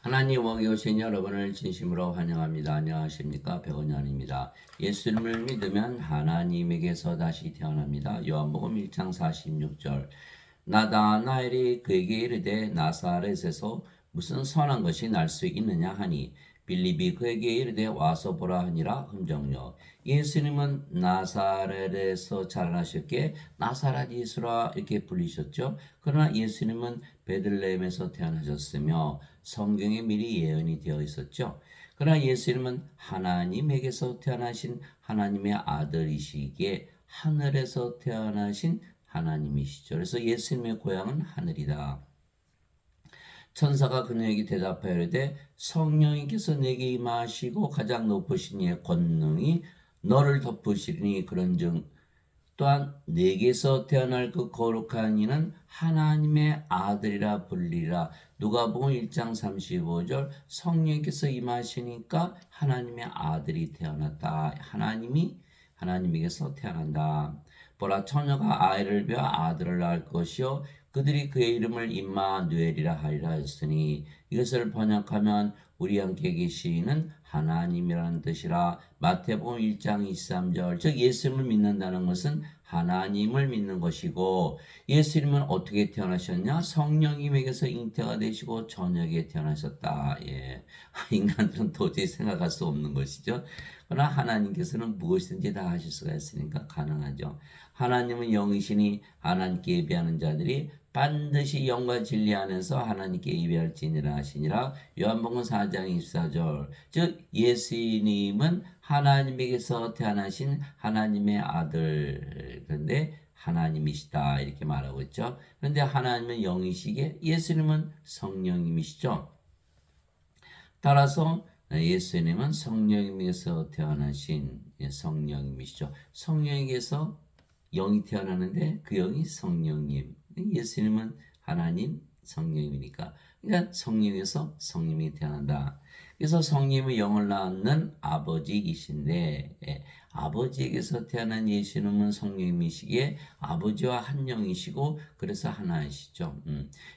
하나님 왕에 오신 여러분을 진심으로 환영합니다. 안녕하십니까? 백원현입니다. 예수님을 믿으면 하나님에게서 다시 태어납니다. 요한복음 1장 46절 나다나엘이 그에게 이르되 나사렛에서 무슨 선한 것이 날 수 있느냐 하니 빌립이 그에게 이르되 와서 보라 하니라. 흠정요 예수님은 나사렛에서 자라나셨기에 나사렛 예수라 이렇게 불리셨죠. 그러나 예수님은 베들레헴에서 태어나셨으며 성경에 미리 예언이 되어 있었죠. 그러나 예수님은 하나님에게서 태어나신 하나님의 아들이시기에 하늘에서 태어나신 하나님이시죠. 그래서 예수님의 고향은 하늘이다. 천사가 그녀에게 대답하여 이르되 성령님께서 내게 임하시고 가장 높으신 이의 권능이 너를 덮으시리니 그런즉 또한 내게서 태어날 그 거룩한 이는 하나님의 아들이라 불리라. 누가복음 1장 35절 성령께서 임하시니까 하나님의 아들이 태어났다. 하나님에게서 태어난다. 보라 처녀가 아이를 베어 아들을 낳을 것이요 그들이 그의 이름을 임마누엘이라 하리라 하였으니 이것을 번역하면 우리 함께 계시는 하나님이라는 뜻이라. 마태복음 1장 23절 즉 예수님을 믿는다는 것은 하나님을 믿는 것이고 예수님은 어떻게 태어나셨냐? 성령님에게서 잉태가 되시고 저녁에 태어나셨다. 예. 인간들은 도저히 생각할 수 없는 것이죠. 그러나 하나님께서는 무엇이든지 다 하실 수가 있으니까 가능하죠. 하나님은 영이시니 하나님께 예배하는 자들이 반드시 영과 진리 안에서 하나님께 예배할지니라 하시니라. 요한복음 4장 24절 즉 예수님은 하나님에게서 태어나신 하나님의 아들 그런데 하나님이시다 이렇게 말하고 있죠. 그런데 하나님은 영이시기에 예수님은 성령님이시죠. 따라서 예수님은 성령님에게서 태어나신 성령님이시죠. 성령에게서 영이 태어나는데 그 영이 성령님. 예수님은 하나님 성령이니까. 그러니까 성령에서 성령이 태어난다. 그래서 성령의 영을 낳는 아버지이신데 아버지에게서 태어난 예수님은 성령이시기에 아버지와 한 영이시고 그래서 하나이시죠.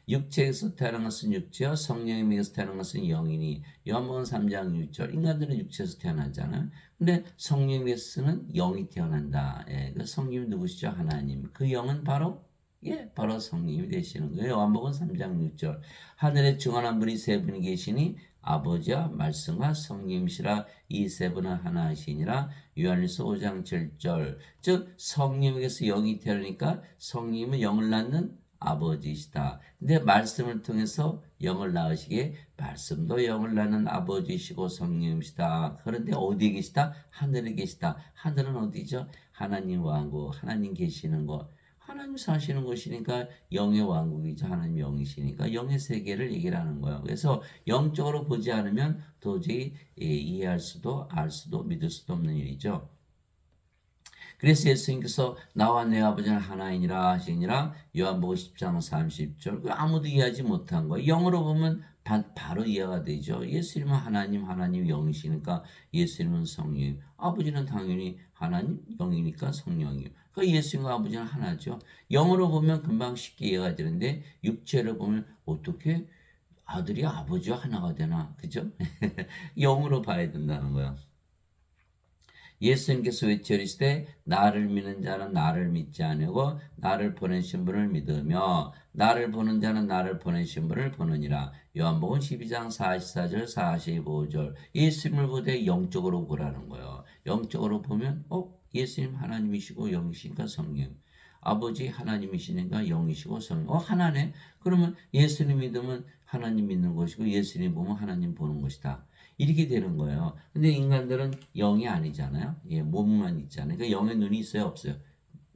육체에서 태어난 것은 육체요 성령님에게서 태어난 것은 영이니 요한복음 3장 6절 인간들은 육체에서 태어나잖아요. 근데 성령에서는 영이 태어난다. 그 성령이 누구시죠? 하나님. 그 영은 바로 바로 성령이 되시는 거예요. 요한복음 3장 6절 하늘에 증언한 분이 세 분이 계시니 아버지와 말씀과 성령이시라 이 세 분은 하나이시니라. 요한일서 5장 7절 즉 성령에게서 영이 태어나니까 성령은 영을 낳는 아버지이시다. 근데 말씀을 통해서 영을 낳으시기에 말씀도 영을 낳는 아버지이시고 성령이시다. 그런데 어디에 계시다? 하늘에 계시다. 하늘은 어디죠? 하나님 왕국, 하나님 계시는 곳. 하나님 사시는 곳이니까 영의 왕국이죠. 하나님 영이시니까 영의 세계를 얘기를 하는 거예요. 그래서 영적으로 보지 않으면 도저히 이해할 수도 알 수도 믿을 수도 없는 일이죠. 그래서 예수님께서 나와 내 아버지는 하나이니라 하시니라. 요한복음 10장 30절 아무도 이해하지 못한 거예요. 영어로 보면 바로 이해가 되죠. 예수님은 하나님 영이시니까 예수님은 성령, 아버지는 당연히 하나님 영이니까 성령이요. 그러니까 예수님과 아버지는 하나죠. 영어로 보면 금방 쉽게 이해가 되는데 육체로 보면 어떻게 아들이 아버지와 하나가 되나, 그죠? 영으로 봐야 된다는 거야. 예수님께서 외치시되 나를 믿는 자는 나를 믿지 아니하고 나를 보내신 분을 믿으며 나를 보는 자는 나를 보내신 분을 보느니라. 요한복음 12장 44절 45절 예수님을 보되 영적으로 보라는 거예요. 영적으로 보면 예수님 하나님이시고 영이시니까 성령. 아버지 하나님이시니까 영이시고 성령. 하나네. 그러면 예수님 믿으면 하나님 믿는 것이고 예수님 보면 하나님 보는 것이다. 이렇게 되는 거예요. 근데 인간들은 영이 아니잖아요. 몸만 있잖아요. 그러니까 영의 눈이 있어요, 없어요?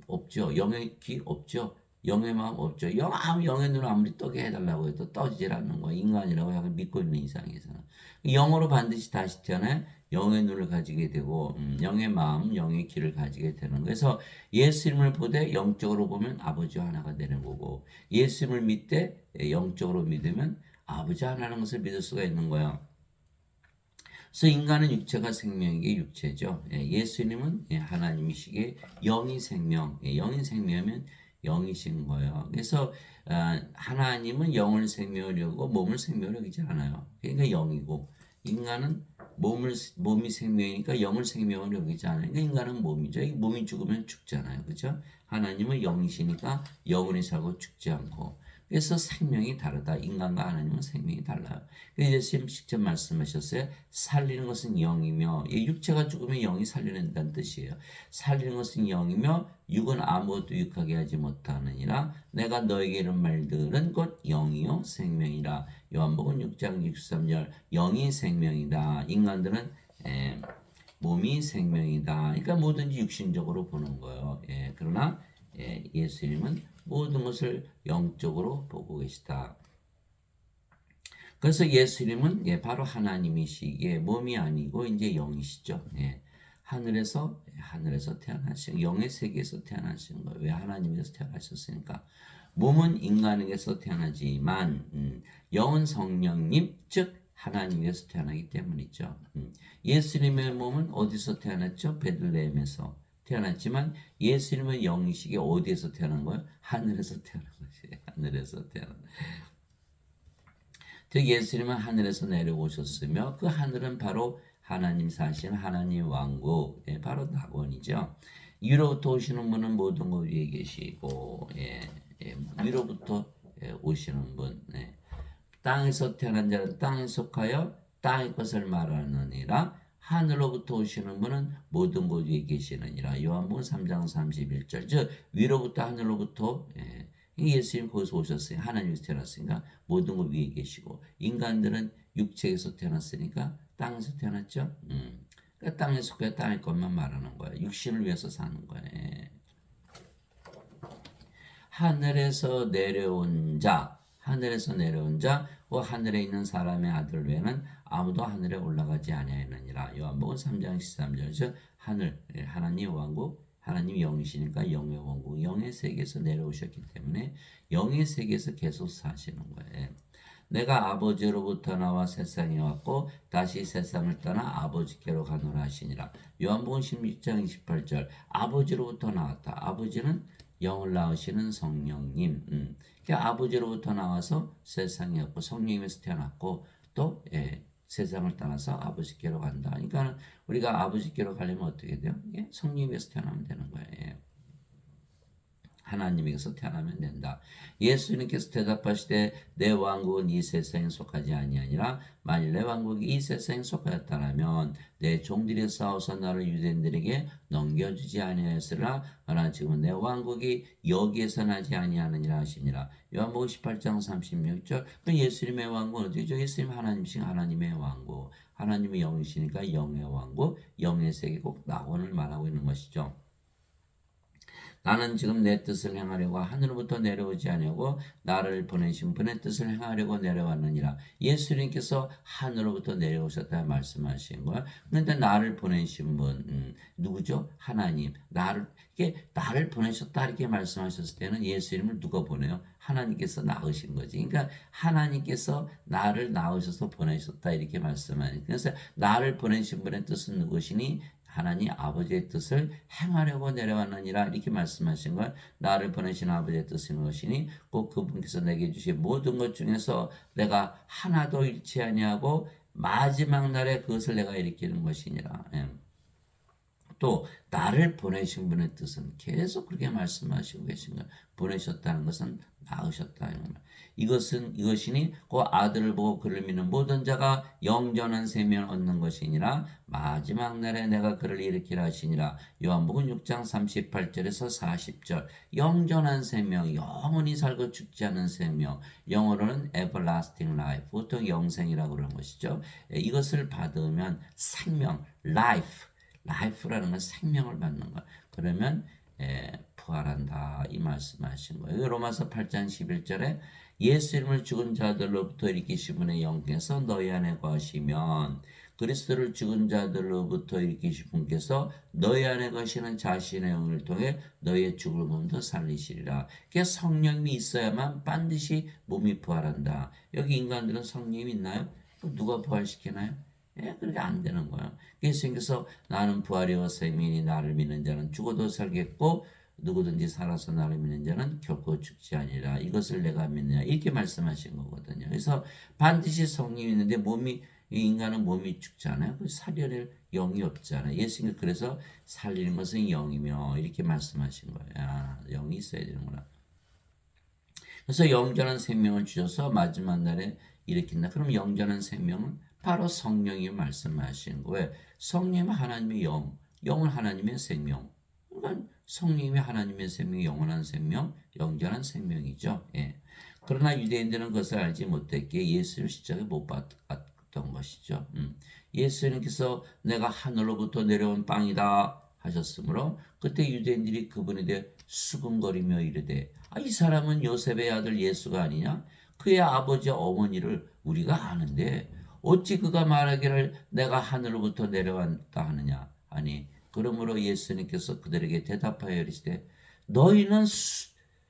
없죠. 영의 귀 없죠. 영의 마음 없죠. 영의 눈을 아무리 떠게 해달라고 해도 떠지질 않는 거예요. 인간이라고 약간 믿고 있는 이상에서는. 영으로 반드시 다시 태어나 영의 눈을 가지게 되고, 영의 마음, 영의 귀를 가지게 되는 거예요. 그래서 예수님을 보되 영적으로 보면 아버지와 하나가 되는 거고, 예수님을 믿되 영적으로 믿으면 아버지 하나라는 것을 믿을 수가 있는 거예요. 그래서 인간은 육체가 생명이기에 육체죠. 예수님은 하나님이시기에 영이 생명. 영이 생명이면 영이신 거예요. 그래서 하나님은 영을 생명을 여기고 몸을 생명을 여기지 않아요. 그러니까 영이고 인간은 몸이 생명이니까 영을 생명을 여기지 않아요. 그러니까 인간은 몸이죠. 이 몸이 죽으면 죽잖아요. 그죠? 하나님은 영이시니까 영원히 살고 죽지 않고. 그래서 생명이 다르다. 인간과 하나님은 생명이 달라요. 그래서 예수님 직접 말씀하셨어요. 살리는 것은 영이며, 육체가 죽으면 영이 살려낸다는 뜻이에요. 살리는 것은 영이며 육은 아무것도 육하게 하지 못하느니라. 내가 너에게 이런 말들은 곧 영이요 생명이라. 요한복음 6장 63절. 영이 생명이다. 인간들은 몸이 생명이다. 그러니까 뭐든지 육신적으로 보는 거예요. 그러나 예수님은 모든 것을 영적으로 보고 계시다. 그래서 예수님은 바로 하나님이시기에 몸이 아니고 이제 영이시죠. 하늘에서 태어나신 영의 세계에서 태어나신 거예요. 왜 하나님에서 태어나셨으니까. 몸은 인간에게서 태어나지만 영은 성령님 즉 하나님에서 태어나기 때문이죠. 예수님의 몸은 어디서 태어났죠? 베들레헴에서 태어났지만 예수님은 영이시기에 어디에서 태어난 거예요? 하늘에서 태어난 것이에요. 하늘에서 태어난. 즉 예수님은 하늘에서 내려오셨으며 그 하늘은 바로 하나님 사신 하나님 왕국, 바로 낙원이죠. 위로부터 오시는 분은 모든 것 위에 계시고, 위로부터 오시는 분. 땅에서 태어난 자는 땅에 속하여 땅의 것을 말하느니라. 하늘로부터 오시는 분은 모든 곳 위에 계시느니라. 요한복음 3장 31절. 즉 위로부터 하늘로부터 예수님 거기서 오셨어요. 하나님에서 태어났으니까 모든 것 위에 계시고 인간들은 육체에서 태어났으니까 땅에서 태어났죠. 그러니까 땅에 속해 땅의 것만 말하는 거예요. 육신을 위해서 사는 거예요. 하늘에서 내려온 자, 그 하늘에 있는 사람의 아들 외에는 아무도 하늘에 올라가지 아니하느니라. 요한복음 3장 13절. 하늘, 하나님 왕국, 하나님 영이시니까 영의 왕국, 영의 세계에서 내려오셨기 때문에 영의 세계에서 계속 사시는 거예요. 내가 아버지로부터 나와 세상에 왔고 다시 세상을 떠나 아버지께로 가노라 하시니라. 요한복음 16장 28절. 아버지로부터 나왔다. 아버지는 영을 낳으시는 성령님. 그러니까 아버지로부터 나와서 세상에 왔고 성령님에서 태어났고 또 세상을 떠나서 아버지께로 간다. 그러니까 우리가 아버지께로 가려면 어떻게 돼요? 성령님에서 태어나면 되는 거예요. 하나님에게서 태어나면 된다. 예수님께서 대답하시되 내 왕국은 이 세상에 속하지 아니하니라. 만일 내 왕국이 이 세상에 속하였다면 내 종들이 싸워서 나를 유대인들에게 넘겨주지 아니하였으나 그러나 지금은 내 왕국이 여기에서 나지 아니하느니라 하시니라. 요한복음 18장 36절. 예수님의 왕국은 어디죠? 예수님 하나님이신 하나님의 왕국. 하나님의 영이시니까 영의 왕국, 영의 세계국 낙원을 말하고 있는 것이죠. 나는 지금 내 뜻을 행하려고 하늘로부터 내려오지 아니하고 나를 보내신 분의 뜻을 행하려고 내려왔느니라. 예수님께서 하늘로부터 내려오셨다 말씀하신 거야. 그런데 나를 보내신 분 누구죠? 하나님. 나를 보내셨다 이렇게 말씀하셨을 때는 예수님을 누가 보내요? 하나님께서 낳으신 거지. 그러니까 하나님께서 나를 낳으셔서 보내셨다 이렇게 말씀하니. 그래서 나를 보내신 분의 뜻은 누구시니? 하나님 아버지의 뜻을 행하려고 내려왔느니라 이렇게 말씀하신 걸 나를 보내신 아버지의 뜻인 것이니 꼭 그분께서 내게 주신 모든 것 중에서 내가 하나도 잃지 아니하고 마지막 날에 그것을 내가 일으키는 것이니라. 또 나를 보내신 분의 뜻은 계속 그렇게 말씀하시고 계신 거예요. 보내셨다는 것은 낳으셨다. 이것이니 그 아들을 보고 그를 믿는 모든 자가 영전한 생명을 얻는 것이니라. 마지막 날에 내가 그를 일으키라 하시니라. 요한복음 6장 38절에서 40절. 영전한 생명, 영원히 살고 죽지 않는 생명. 영어로는 everlasting life, 보통 영생이라고 그러는 것이죠. 이것을 받으면 생명, life라는 건 생명을 받는 것. 그러면 부활한다 이 말씀하신 거예요. 로마서 8장 11절에 예수 이름을 죽은 자들로부터 일으키신 분의 영께서 너희 안에 거하시면 그리스도를 죽은 자들로부터 일으키신 분께서 너희 안에 거하시는 자신의 영을 통해 너희의 죽을 몸도 살리시리라. 그게 성령이 있어야만 반드시 몸이 부활한다. 여기 인간들은 성령이 있나요? 누가 부활시키나요? 그렇게 안 되는 거예요. 예수님께서 나는 부활이요 생명이니 나를 믿는 자는 죽어도 살겠고 누구든지 살아서 나를 믿는 자는 결코 죽지 아니라 이것을 내가 믿느냐 이렇게 말씀하신 거거든요. 그래서 반드시 성령이 있는데 이 인간은 몸이 죽잖아요. 그 살려낼 영이 없잖아요. 예수님이 그래서 살리는 것은 영이며 이렇게 말씀하신 거예요. 아, 영이 있어야 되는구나. 그래서 영전한 생명을 주셔서 마지막 날에 일으킨다. 그럼 영전한 생명은 바로 성령이 말씀하시는 거예요. 성령은 하나님의 영은 하나님의 생명. 그러니까 성령이 하나님의 생명, 영원한 생명, 영전한 생명이죠. 예. 그러나 유대인들은 그것을 알지 못했기에 예수를 십자가에 못 박았던 것이죠. 예수님께서 내가 하늘로부터 내려온 빵이다 하셨으므로 그때 유대인들이 그분에 대해 수군거리며 이르되 이 사람은 요셉의 아들 예수가 아니냐? 그의 아버지 어머니를 우리가 아는데 어찌 그가 말하기를 내가 하늘로부터 내려왔다 하느냐? 아니 그러므로 예수님께서 그들에게 대답하여 이르시되 너희는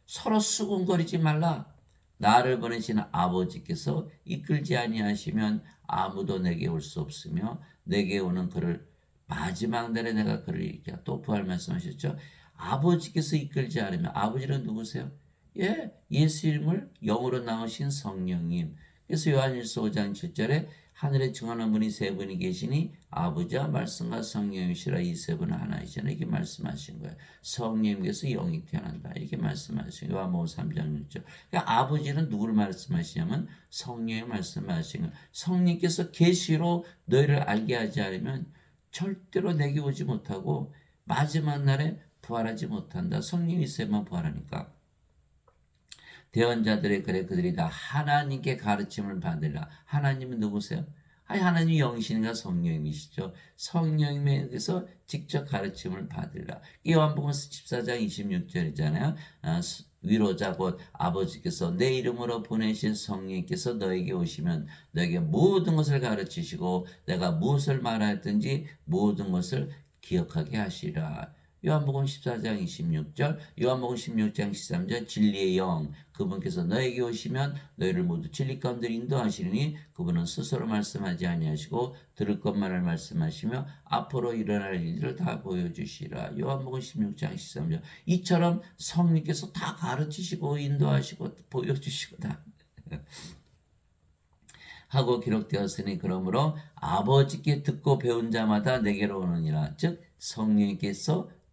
서로 수군거리지 말라. 나를 보내신 아버지께서 이끌지 아니하시면 아무도 내게 올 수 없으며 내게 오는 그를 마지막 날에 내가 그를 일으키라. 또 부활 말씀하셨죠. 아버지께서 이끌지 않으면 아버지는 누구세요? 예, 예수 이름을 영으로 나오신 성령님. 그래서 요한일서 5장 7절에 하늘에 증언하는 분이 세 분이 계시니 아버지와 말씀과 성령이시라 이 세 분은 하나이시라 이렇게 말씀하신 거예요. 성령님께서 영이 태어난다 이렇게 말씀하신 거예요. 요한복음 3장 6절. 그러니까 아버지는 누구를 말씀하시냐면 성령이 말씀하신 거예요. 성령께서 계시로 너희를 알게 하지 않으면 절대로 내게 오지 못하고 마지막 날에 부활하지 못한다. 성령이 있어야만 부활하니까. 대언자들의 글에 그들이 다 하나님께 가르침을 받으리라. 하나님은 누구세요? 하나님이 영이시니까 성령이시죠. 성령님에게서 직접 가르침을 받으리라. 요한복음 14장 26절이잖아요. 위로자 곧 아버지께서 내 이름으로 보내신 성령께서 너에게 오시면 너에게 모든 것을 가르치시고 내가 무엇을 말하였든지 모든 것을 기억하게 하시리라. 요한복음 14장 26절, 요한복음 16장 13절 진리의 영 그분께서 너에게 오시면 너희를 모두 진리 가운데 인도하시니 그분은 스스로 말씀하지 아니하시고 들을 것만을 말씀하시며 앞으로 일어날 일들을 다 보여주시라. 요한복음 16장 13절 이처럼 성령께서 다 가르치시고 인도하시고 보여주시고 다 하고 기록되었으니 그러므로 아버지께 듣고 배운 자마다 내게로 오느니라. 즉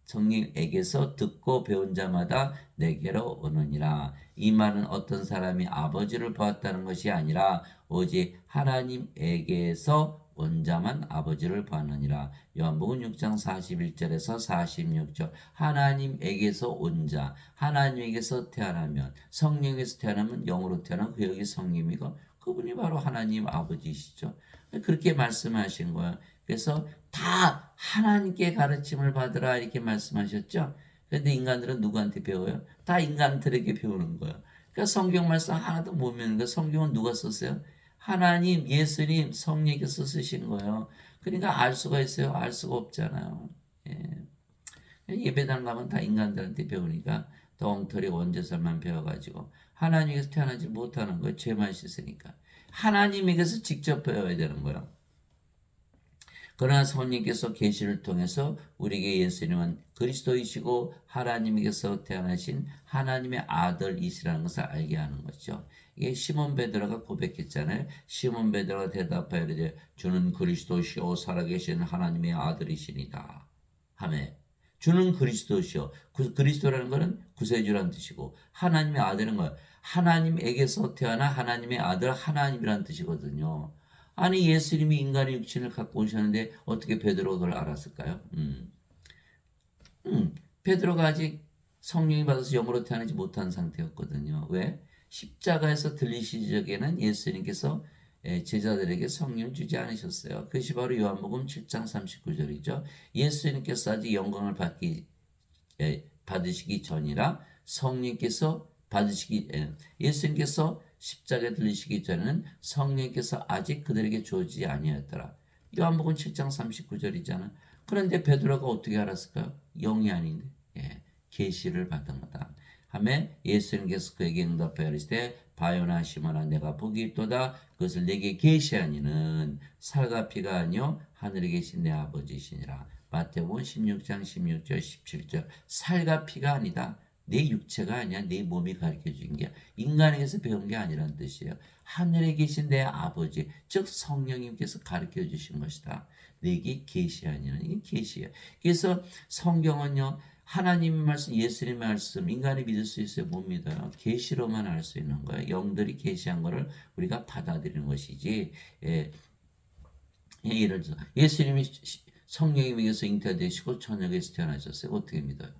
성령에게서 듣고 배운 자마다 내게로 오느니라. 이 말은 어떤 사람이 아버지를 보았다는 것이 아니라 오직 하나님에게서 온 자만 아버지를 보았느니라. 요한복음 6장 41절에서 46절 하나님에게서 온 자, 하나님에게서 태어나면 성령에서 태어나면 영으로 태어난 그 여기 성령이고 그분이 바로 하나님 아버지시죠. 그렇게 말씀하신 거예요. 그래서 다 하나님께 가르침을 받으라 이렇게 말씀하셨죠. 그런데 인간들은 누구한테 배워요? 다 인간들에게 배우는 거예요. 그러니까 성경 말씀 하나도 못 믿는 거예요. 성경은 누가 썼어요? 하나님, 예수님, 성령께서 쓰신 거예요. 그러니까 알 수가 있어요? 알 수가 없잖아요. 예. 예배당 가면 다 인간들한테 배우니까 더 엉터리 원죄설만 배워가지고 하나님께서 태어나지 못하는 거예요. 죄만 씻으니까. 하나님에게서 직접 배워야 되는 거예요. 그러나 성령께서 계시를 통해서 우리에게 예수님은 그리스도이시고 하나님에게서 태어나신 하나님의 아들이시라는 것을 알게 하는 거죠. 이게 시몬 베드로가 고백했잖아요. 시몬 베드로가 대답하여 이르되 주는 그리스도시요 살아계신 하나님의 아들이시니다. 하매 주는 그리스도시요. 그리스도라는 것은 구세주라는 뜻이고 하나님의 아들은 거예요. 하나님에게서 태어나 하나님의 아들 하나님이라는 뜻이거든요. 아니 예수님이 인간의 육신을 갖고 오셨는데 어떻게 베드로가 그걸 알았을까요? 베드로가 아직 성령이 받아서 영으로 태어나지 못한 상태였거든요. 왜? 십자가에서 들리시기 전에는 예수님께서 제자들에게 성령을 주지 않으셨어요. 그것이 바로 요한복음 7장 39절이죠. 예수님께서 아직 영광을 받으시기 전이라 성령께서 예수님께서 십자가에 들리시기 전에는 성령께서 아직 그들에게 주어지지 아니었더라. 요한복음 7장 39절이잖아. 그런데 베드로가 어떻게 알았을까요? 영이 아닌데 계시를 받은 거다. 하며 예수님께서 그에게 응답하여 이르시되 바요나 시모나 내가 복이 있도다. 그것을 내게 계시하니는 살과 피가 아니요 하늘에 계신 내 아버지시니라. 마태복음 16장 16절 17절. 살과 피가 아니다. 내 육체가 아니야. 내 몸이 가르쳐 준 게 인간에게서 배운 게 아니란 뜻이에요. 하늘에 계신 내 아버지, 즉 성령님께서 가르쳐 주신 것이다. 내게 계시하니는 이게 계시예요. 그래서 성경은요. 하나님의 말씀, 예수님의 말씀, 인간이 믿을 수 있어요? 못 믿어요. 계시로만 알 수 있는 거예요. 영들이 계시한 거를 우리가 받아들이는 것이지. 예를 들어 예수님이 성령님에게서 잉태되시고 천국에서 태어나셨어요. 어떻게 믿어요?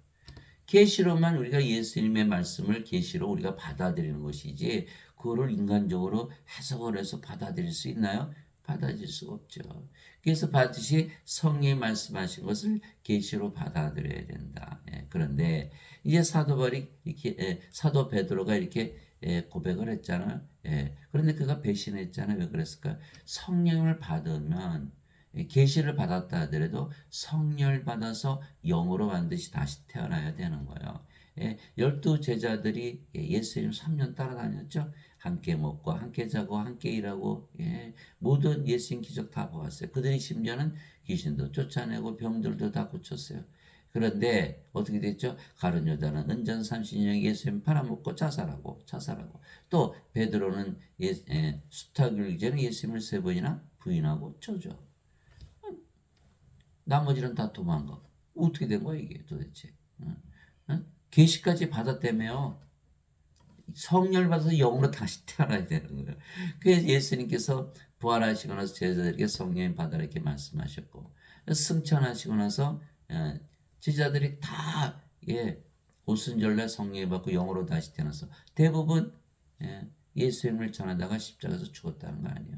계시로만 우리가 예수님의 말씀을 계시로 우리가 받아들이는 것이지 그거를 인간적으로 해석을 해서 받아들일 수 있나요? 받아들일 수가 없죠. 그래서 반드시 성령이 말씀하신 것을 계시로 받아들여야 된다. 그런데 이제 사도 바울이 이렇게 사도 베드로가 이렇게 고백을 했잖아요. 그런데 그가 배신했잖아요. 왜 그랬을까요? 성령을 받으면 계시를 받았다 하더라도 성령을 받아서 영으로 반드시 다시 태어나야 되는 거예요. 12 제자들이 예수님 3년 따라다녔죠. 함께 먹고 함께 자고 함께 일하고 모든 예수님 기적 다 보았어요. 그들이 심지어는 귀신도 쫓아내고 병들도 다 고쳤어요. 그런데 어떻게 됐죠? 가룟 유다는 은전 30년 예수님 팔아먹고 자살하고 또 베드로는 숫하 길기 전에 예수님을 3번이나 부인하고 쳐죠. 나머지는 다 도망가고 어떻게 된 거야 이게 도대체? 계시까지 받았다며요. 성령을 받아서 영으로 다시 태어나야 되는 거예요. 그래서 예수님께서 부활하시고 나서 제자들에게 성령을 받아라 이렇게 말씀하셨고 승천하시고 나서 제자들이 다 오순절날 성령을 받고 영으로 다시 태어나서 대부분 예수님을 전하다가 십자가에서 죽었다는 거 아니에요.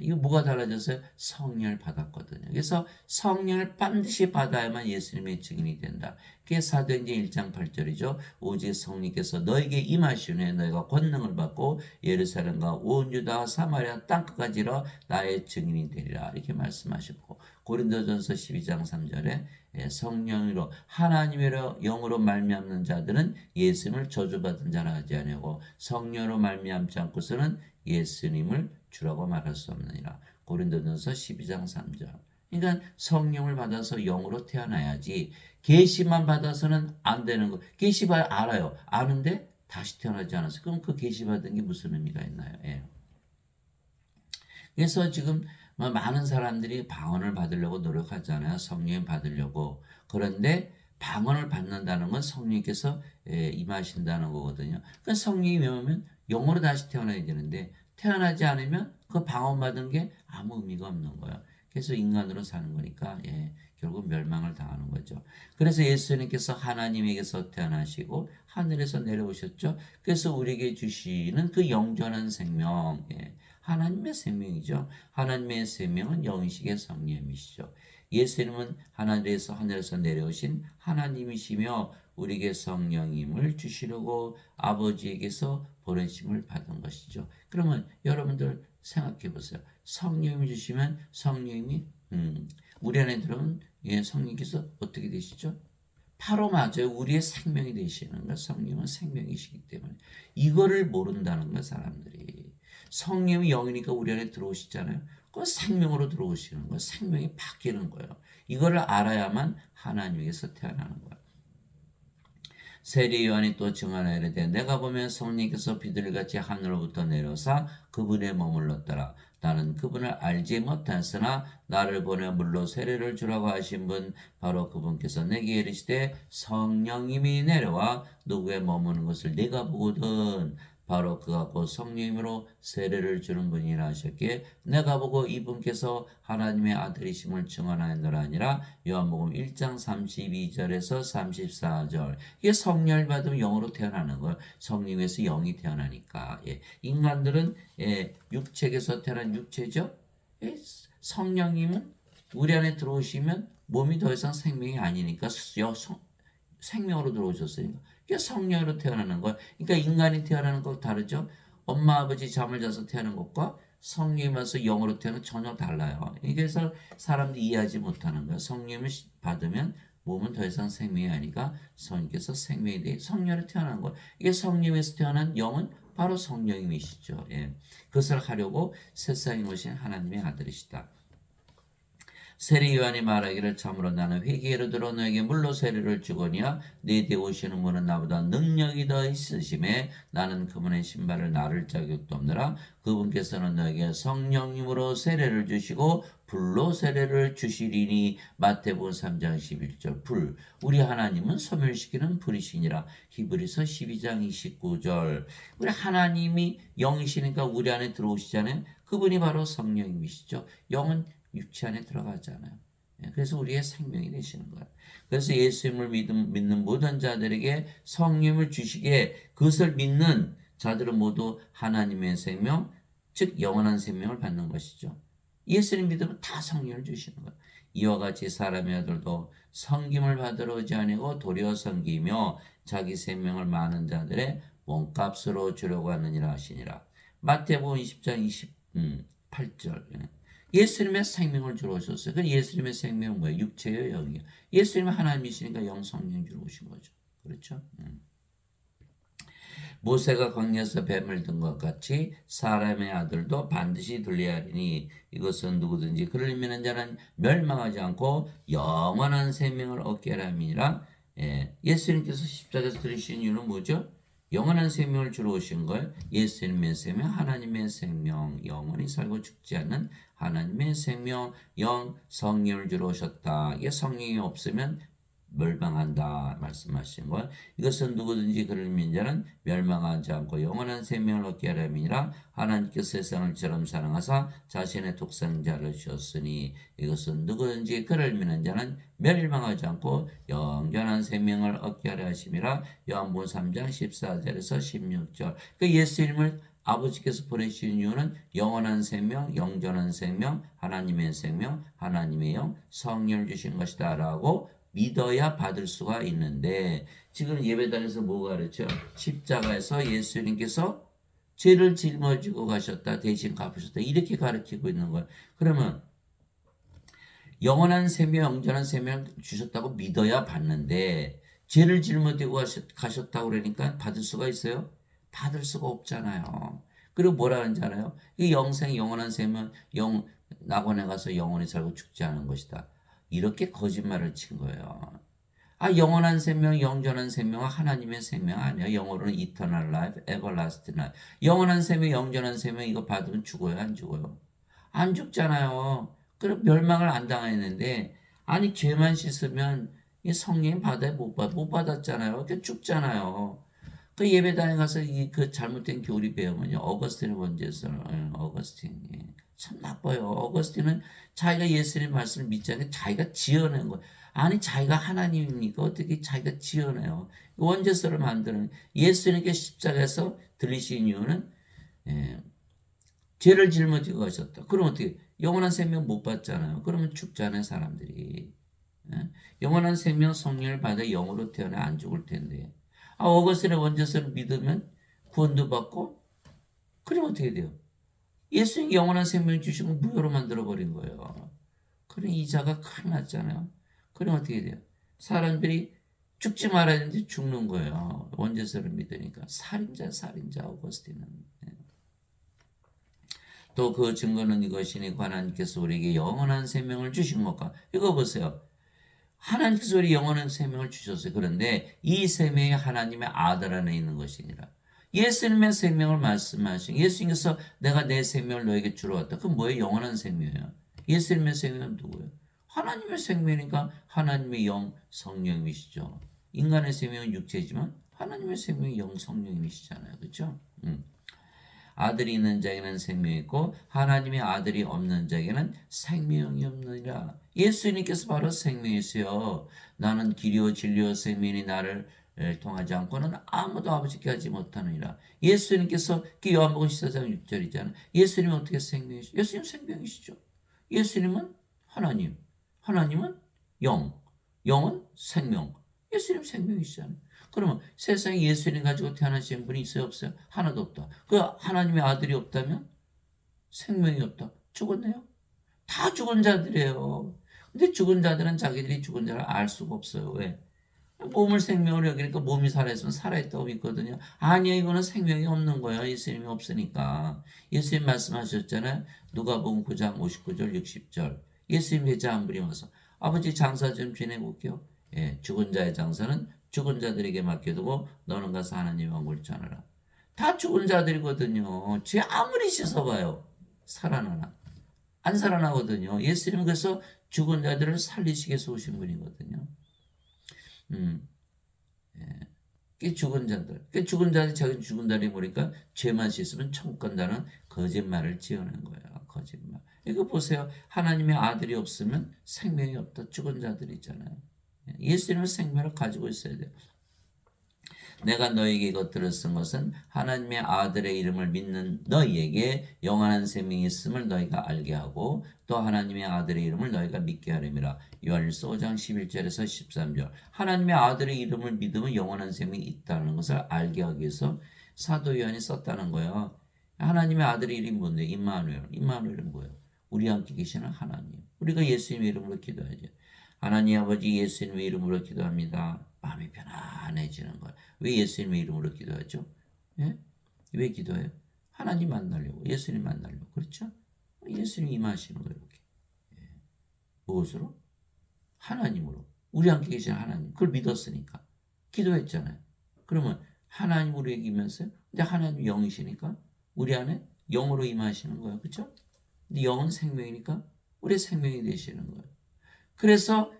이거 뭐가 달라졌어요? 성령을 받았거든요. 그래서 성령을 반드시 받아야만 예수님의 증인이 된다. 그게 사도행전 1장 8절이죠. 오직 성령께서 너에게 임하시오니 너희가 권능을 받고 예루살렘과 온 유다와 사마리아 땅끝까지로 나의 증인이 되리라. 이렇게 말씀하셨고 고린도전서 12장 3절에 성령으로 하나님으로 영으로 말미암는 자들은 예수님을 저주받은 자라 하지 아니하고 성령으로 말미암지 않고서는 예수님을 주라고 말할 수 없느니라. 고린도전서 12장 3절. 그러니까 성령을 받아서 영으로 태어나야지 계시만 받아서는 안 되는 거. 계시 알아요. 아는데 다시 태어나지 않았어요. 그럼 그 계시 받은 게 무슨 의미가 있나요? 그래서 지금 많은 사람들이 방언을 받으려고 노력하잖아요. 성령 받으려고. 그런데 방언을 받는다는 건 성령께서 임하신다는 거거든요. 그러니까 성령이 오면 영으로 다시 태어나야 되는데 태어나지 않으면 그 방언 받은 게 아무 의미가 없는 거예요. 그래서 인간으로 사는 거니까 결국 멸망을 당하는 거죠. 그래서 예수님께서 하나님에게서 태어나시고 하늘에서 내려오셨죠. 그래서 우리에게 주시는 그 영전한 생명, 하나님의 생명이죠. 하나님의 생명은 영이시게 성령이시죠. 예수님은 하늘에서 내려오신 하나님이시며 우리에게 성령임을 주시려고 아버지에게서 보내심을 받은 것이죠. 그러면 여러분들 생각해 보세요. 성령님이 주시면 성령님이 우리 안에 들어오면 성령께서 어떻게 되시죠? 바로 맞아요. 우리의 생명이 되시는 거. 성령은 생명이시기 때문에 이거를 모른다는 거 사람들이. 성령이 영이니까 우리 안에 들어오시잖아요. 그 생명으로 들어오시는 거예요. 생명이 바뀌는 거예요. 이거를 알아야만 하나님에게서 태어나는 거예요. 세례 요한이 또 증언하여 이르되 내가 보면 성령께서 비둘기같이 하늘로부터 내려사 그분에 머물렀더라. 나는 그분을 알지 못했으나 나를 보내 물로 세례를 주라고 하신 분 바로 그분께서 내게 이르시되 성령님이 내려와 누구에 머무는 것을 내가 보거든 바로 그가 곧 성령님으로 세례를 주는 분이라 하셨기에 내가 보고 이분께서 하나님의 아들이심을 증언하였노라 아니라 요한복음 1장 32절에서 34절. 이게 성령을 받으면 영으로 태어나는 거예요. 성령에서 영이 태어나니까. 인간들은 육체에서 태어난 육체죠. 성령님은 우리 안에 들어오시면 몸이 더 이상 생명이 아니니까 생명으로 들어오셨으니까 성령으로 태어나는 거. 그러니까 인간이 태어나는 거 다르죠. 엄마 아버지 잠을 자서 태어난 것과 성령이 와서 영으로 태어나는 전혀 달라요. 그래서 사람들이 이해하지 못하는 거예요. 성령을 받으면 몸은 더 이상 생명이 아니까 성령께서 생명이 돼 성령으로 태어난 거예요. 이게 성령에서 태어난 영은 바로 성령님이시죠. 예. 그것을 하려고 세상에 오신 하나님의 아들이시다. 세례 요한이 말하기를 참으로 나는 회개로 들어 너에게 물로 세례를 주거니와 네 뒤에 오시는 분은 나보다 능력이 더 있으심에 나는 그분의 신발을 나를 자격도 없느라 그분께서는 너에게 성령님으로 세례를 주시고 불로 세례를 주시리니 마태복음 3장 11절 불 우리 하나님은 소멸시키는 불이시니라 히브리서 12장 29절 우리 하나님이 영이시니까 우리 안에 들어오시잖아요. 그분이 바로 성령님이시죠. 영은 육체 안에 들어가잖아요. 그래서 우리의 생명이 되시는 거예요. 그래서 예수님을 믿는 모든 자들에게 성령을 주시기에 그것을 믿는 자들은 모두 하나님의 생명, 즉 영원한 생명을 받는 것이죠. 예수님 믿으면 다 성령을 주시는 거예요. 이와 같이 사람의 아들도 섬김을 받으러 오지 아니고 도리어 섬기며 자기 생명을 많은 자들의 몸값으로 주려고 하느니라 하시니라. 마태복음 20장 28절 예수님의 생명을 주러 오셨어요. 그 예수님의 생명은 뭐예요? 육체예요, 영이에요. 예수님은 하나님이시니까 영 성령 주러 오신 거죠. 그렇죠? 모세가 광야에서 뱀을 든 것 같이 사람의 아들도 반드시 들려야 하리니 이것은 누구든지 그를 믿는 자는 멸망하지 않고 영원한 생명을 얻게 하람이니라. 예수님께서 십자가에서 들으신 이유는 뭐죠? 영원한 생명을 주러 오신 거예요. 예수님의 생명, 하나님의 생명, 영원히 살고 죽지 않는 하나님의 생명, 영, 성령을 주러 오셨다. 이게 성령이 없으면 멸망한다 말씀하신 거예요. 이것은 누구든지 그를 믿는 자는 멸망하지 않고 영원한 생명을 얻게 하려니라. 하나님께서 세상을 처럼 사랑하사 자신의 독생자를 주셨으니 이것은 누구든지 그를 믿는 자는 멸망하지 않고 영원한 생명을 얻게 하려 하심이라. 요한복음 3장 14절에서 16절. 그 예수님을 아버지께서 보내신 이유는 영원한 생명, 영전한 생명, 하나님의 생명, 하나님의 영, 성령을 주신 것이다 라고 믿어야 받을 수가 있는데 지금 예배당에서 뭐가 가르쳐? 십자가에서 예수님께서 죄를 짊어지고 가셨다. 대신 갚으셨다. 이렇게 가르치고 있는 거예요. 그러면 영원한 생명, 영전한 생명 주셨다고 믿어야 받는데 죄를 짊어지고 가셨다고 그러니까 받을 수가 있어요? 받을 수가 없잖아요. 그리고 뭐라 하는지 알아요? 이 영생, 영원한 생명, 낙원에 가서 영원히 살고 죽지 않은 것이다. 이렇게 거짓말을 친 거예요. 영원한 생명, 영전한 생명은 하나님의 생명 아니야. 영어로는 eternal life, everlasting life. 영원한 생명, 영전한 생명 이거 받으면 죽어요, 안 죽어요? 안 죽잖아요. 그럼 멸망을 안 당했는데 죄만 씻으면 이 성령 받아야 못 받았잖아요. 그러니까 죽잖아요. 그 예배당에 가서 그 잘못된 교리 배우면요. 어거스틴의 원죄서, 어거스틴. 참 나빠요. 어거스틴은 자기가 예수님 말씀을 믿지 않게 자기가 지어낸 거예요. 자기가 하나님입니까? 어떻게 자기가 지어내요? 원죄서를 만드는 예수님께 십자가에서 들리신 이유는 죄를 짊어지고 가셨다. 그럼 어떻게 영원한 생명 못 받잖아요. 그러면 죽잖아요, 사람들이. 영원한 생명 성령을 받아 영으로 태어나 안 죽을 텐데. 어거스틴의 원죄서를 믿으면 구원도 받고 그러면 어떻게 돼요? 예수님이 영원한 생명을 주시고 무효로 만들어버린 거예요. 그럼 이자가 큰일 났잖아요. 그럼 어떻게 돼요? 사람들이 죽지 말아야 되는데 죽는 거예요. 원죄서를 믿으니까. 살인자 어거스틴은. 또 그 증거는 이것이니 하나님께서 우리에게 영원한 생명을 주신 것과 이거 보세요. 하나님께서 우리 영원한 생명을 주셨어요. 그런데 이 생명이 하나님의 아들 안에 있는 것이니라. 예수님의 생명을 말씀하신 예수님께서 내가 내 생명을 너에게 주러 왔다. 그건 뭐예요? 영원한 생명이에요. 예수님의 생명은 누구예요? 하나님의 생명이니까 하나님의 영 성령이시죠. 인간의 생명은 육체지만 하나님의 생명이 영 성령이시잖아요. 그렇죠? 아들이 있는 자에게는 생명이 있고 하나님의 아들이 없는 자에게는 생명이 없느니라. 예수님께서 바로 생명이세요. 나는 길이요 진리요 생명이 나를 통하지 않고는 아무도 아버지께 하지 못하느니라. 예수님께서 요한복음 14장 6절이잖아요. 예수님은 어떻게 생명이시죠? 예수님 생명이시죠. 예수님은 하나님, 하나님은 영, 영은 생명. 예수님 생명이시잖아요. 그러면 세상에 예수님 가지고 태어나신 분이 있어요, 없어요? 하나도 없다. 그 하나님의 아들이 없다면 생명이 없다. 죽었네요. 다 죽은 자들이에요. 근데 죽은 자들은 자기들이 죽은 자를 알 수가 없어요. 왜? 몸을 생명으로 여기니까 몸이 살아있으면 살아있다고 믿거든요. 아니요, 이거는 생명이 없는 거예요. 예수님이 없으니까. 예수님 말씀하셨잖아요. 누가복음 9장 59절 60절. 예수님 계좌 한 분이 와서 아버지 장사 좀 지내고 올게요. 예, 죽은 자의 장사는 죽은 자들에게 맡겨두고 너는 가서 하나님의 왕국을 전하라. 다 죽은 자들이거든요. 쥐 아무리 씻어봐요. 살아나나? 안 살아나거든요. 예수님은 그래서 죽은 자들을 살리시기 위해서 오신 분이거든요. 예. 그 죽은 자들. 그 죽은 자들이 자기 죽은 자들이 뭐니까 죄만 씻으면 천국 간다는 거짓말을 지어낸 거예요. 거짓말. 이거 보세요. 하나님의 아들이 없으면 생명이 없다. 죽은 자들이잖아요. 예수님은 생명을 가지고 있어야 돼요. 내가 너에게 이것들을 쓴 것은 하나님의 아들의 이름을 믿는 너희에게 영원한 생명이 있음을 너희가 알게 하고 또 하나님의 아들의 이름을 너희가 믿게 하림이라. 요한일서 5장 11절에서 13절. 하나님의 아들의 이름을 믿으면 영원한 생명이 있다는 것을 알게 하기 위해서 사도 요한이 썼다는 거예요. 하나님의 아들의 이름이 뭔데? 임마누엘. 임마누엘은 뭐예요? 우리 함께 계시는 하나님. 우리가 예수님의 이름으로 기도하죠. 하나님 아버지 예수님의 이름으로 기도합니다. 마음이 편안해지는 거예요. 왜 예수님의 이름으로 기도하죠? 예? 왜 기도해요? 하나님 만나려고, 예수님 만나려고. 그렇죠? 예수님 임하시는 거예요. 이렇게. 예. 무엇으로? 하나님으로. 우리 함께 계신 하나님. 그걸 믿었으니까. 기도했잖아요. 그러면 하나님 우리에게 임했어요. 근데 하나님 영이시니까 우리 안에 영으로 임하시는 거예요. 그렇죠? 근데 영은 생명이니까 우리 생명이 되시는 거예요. 그래서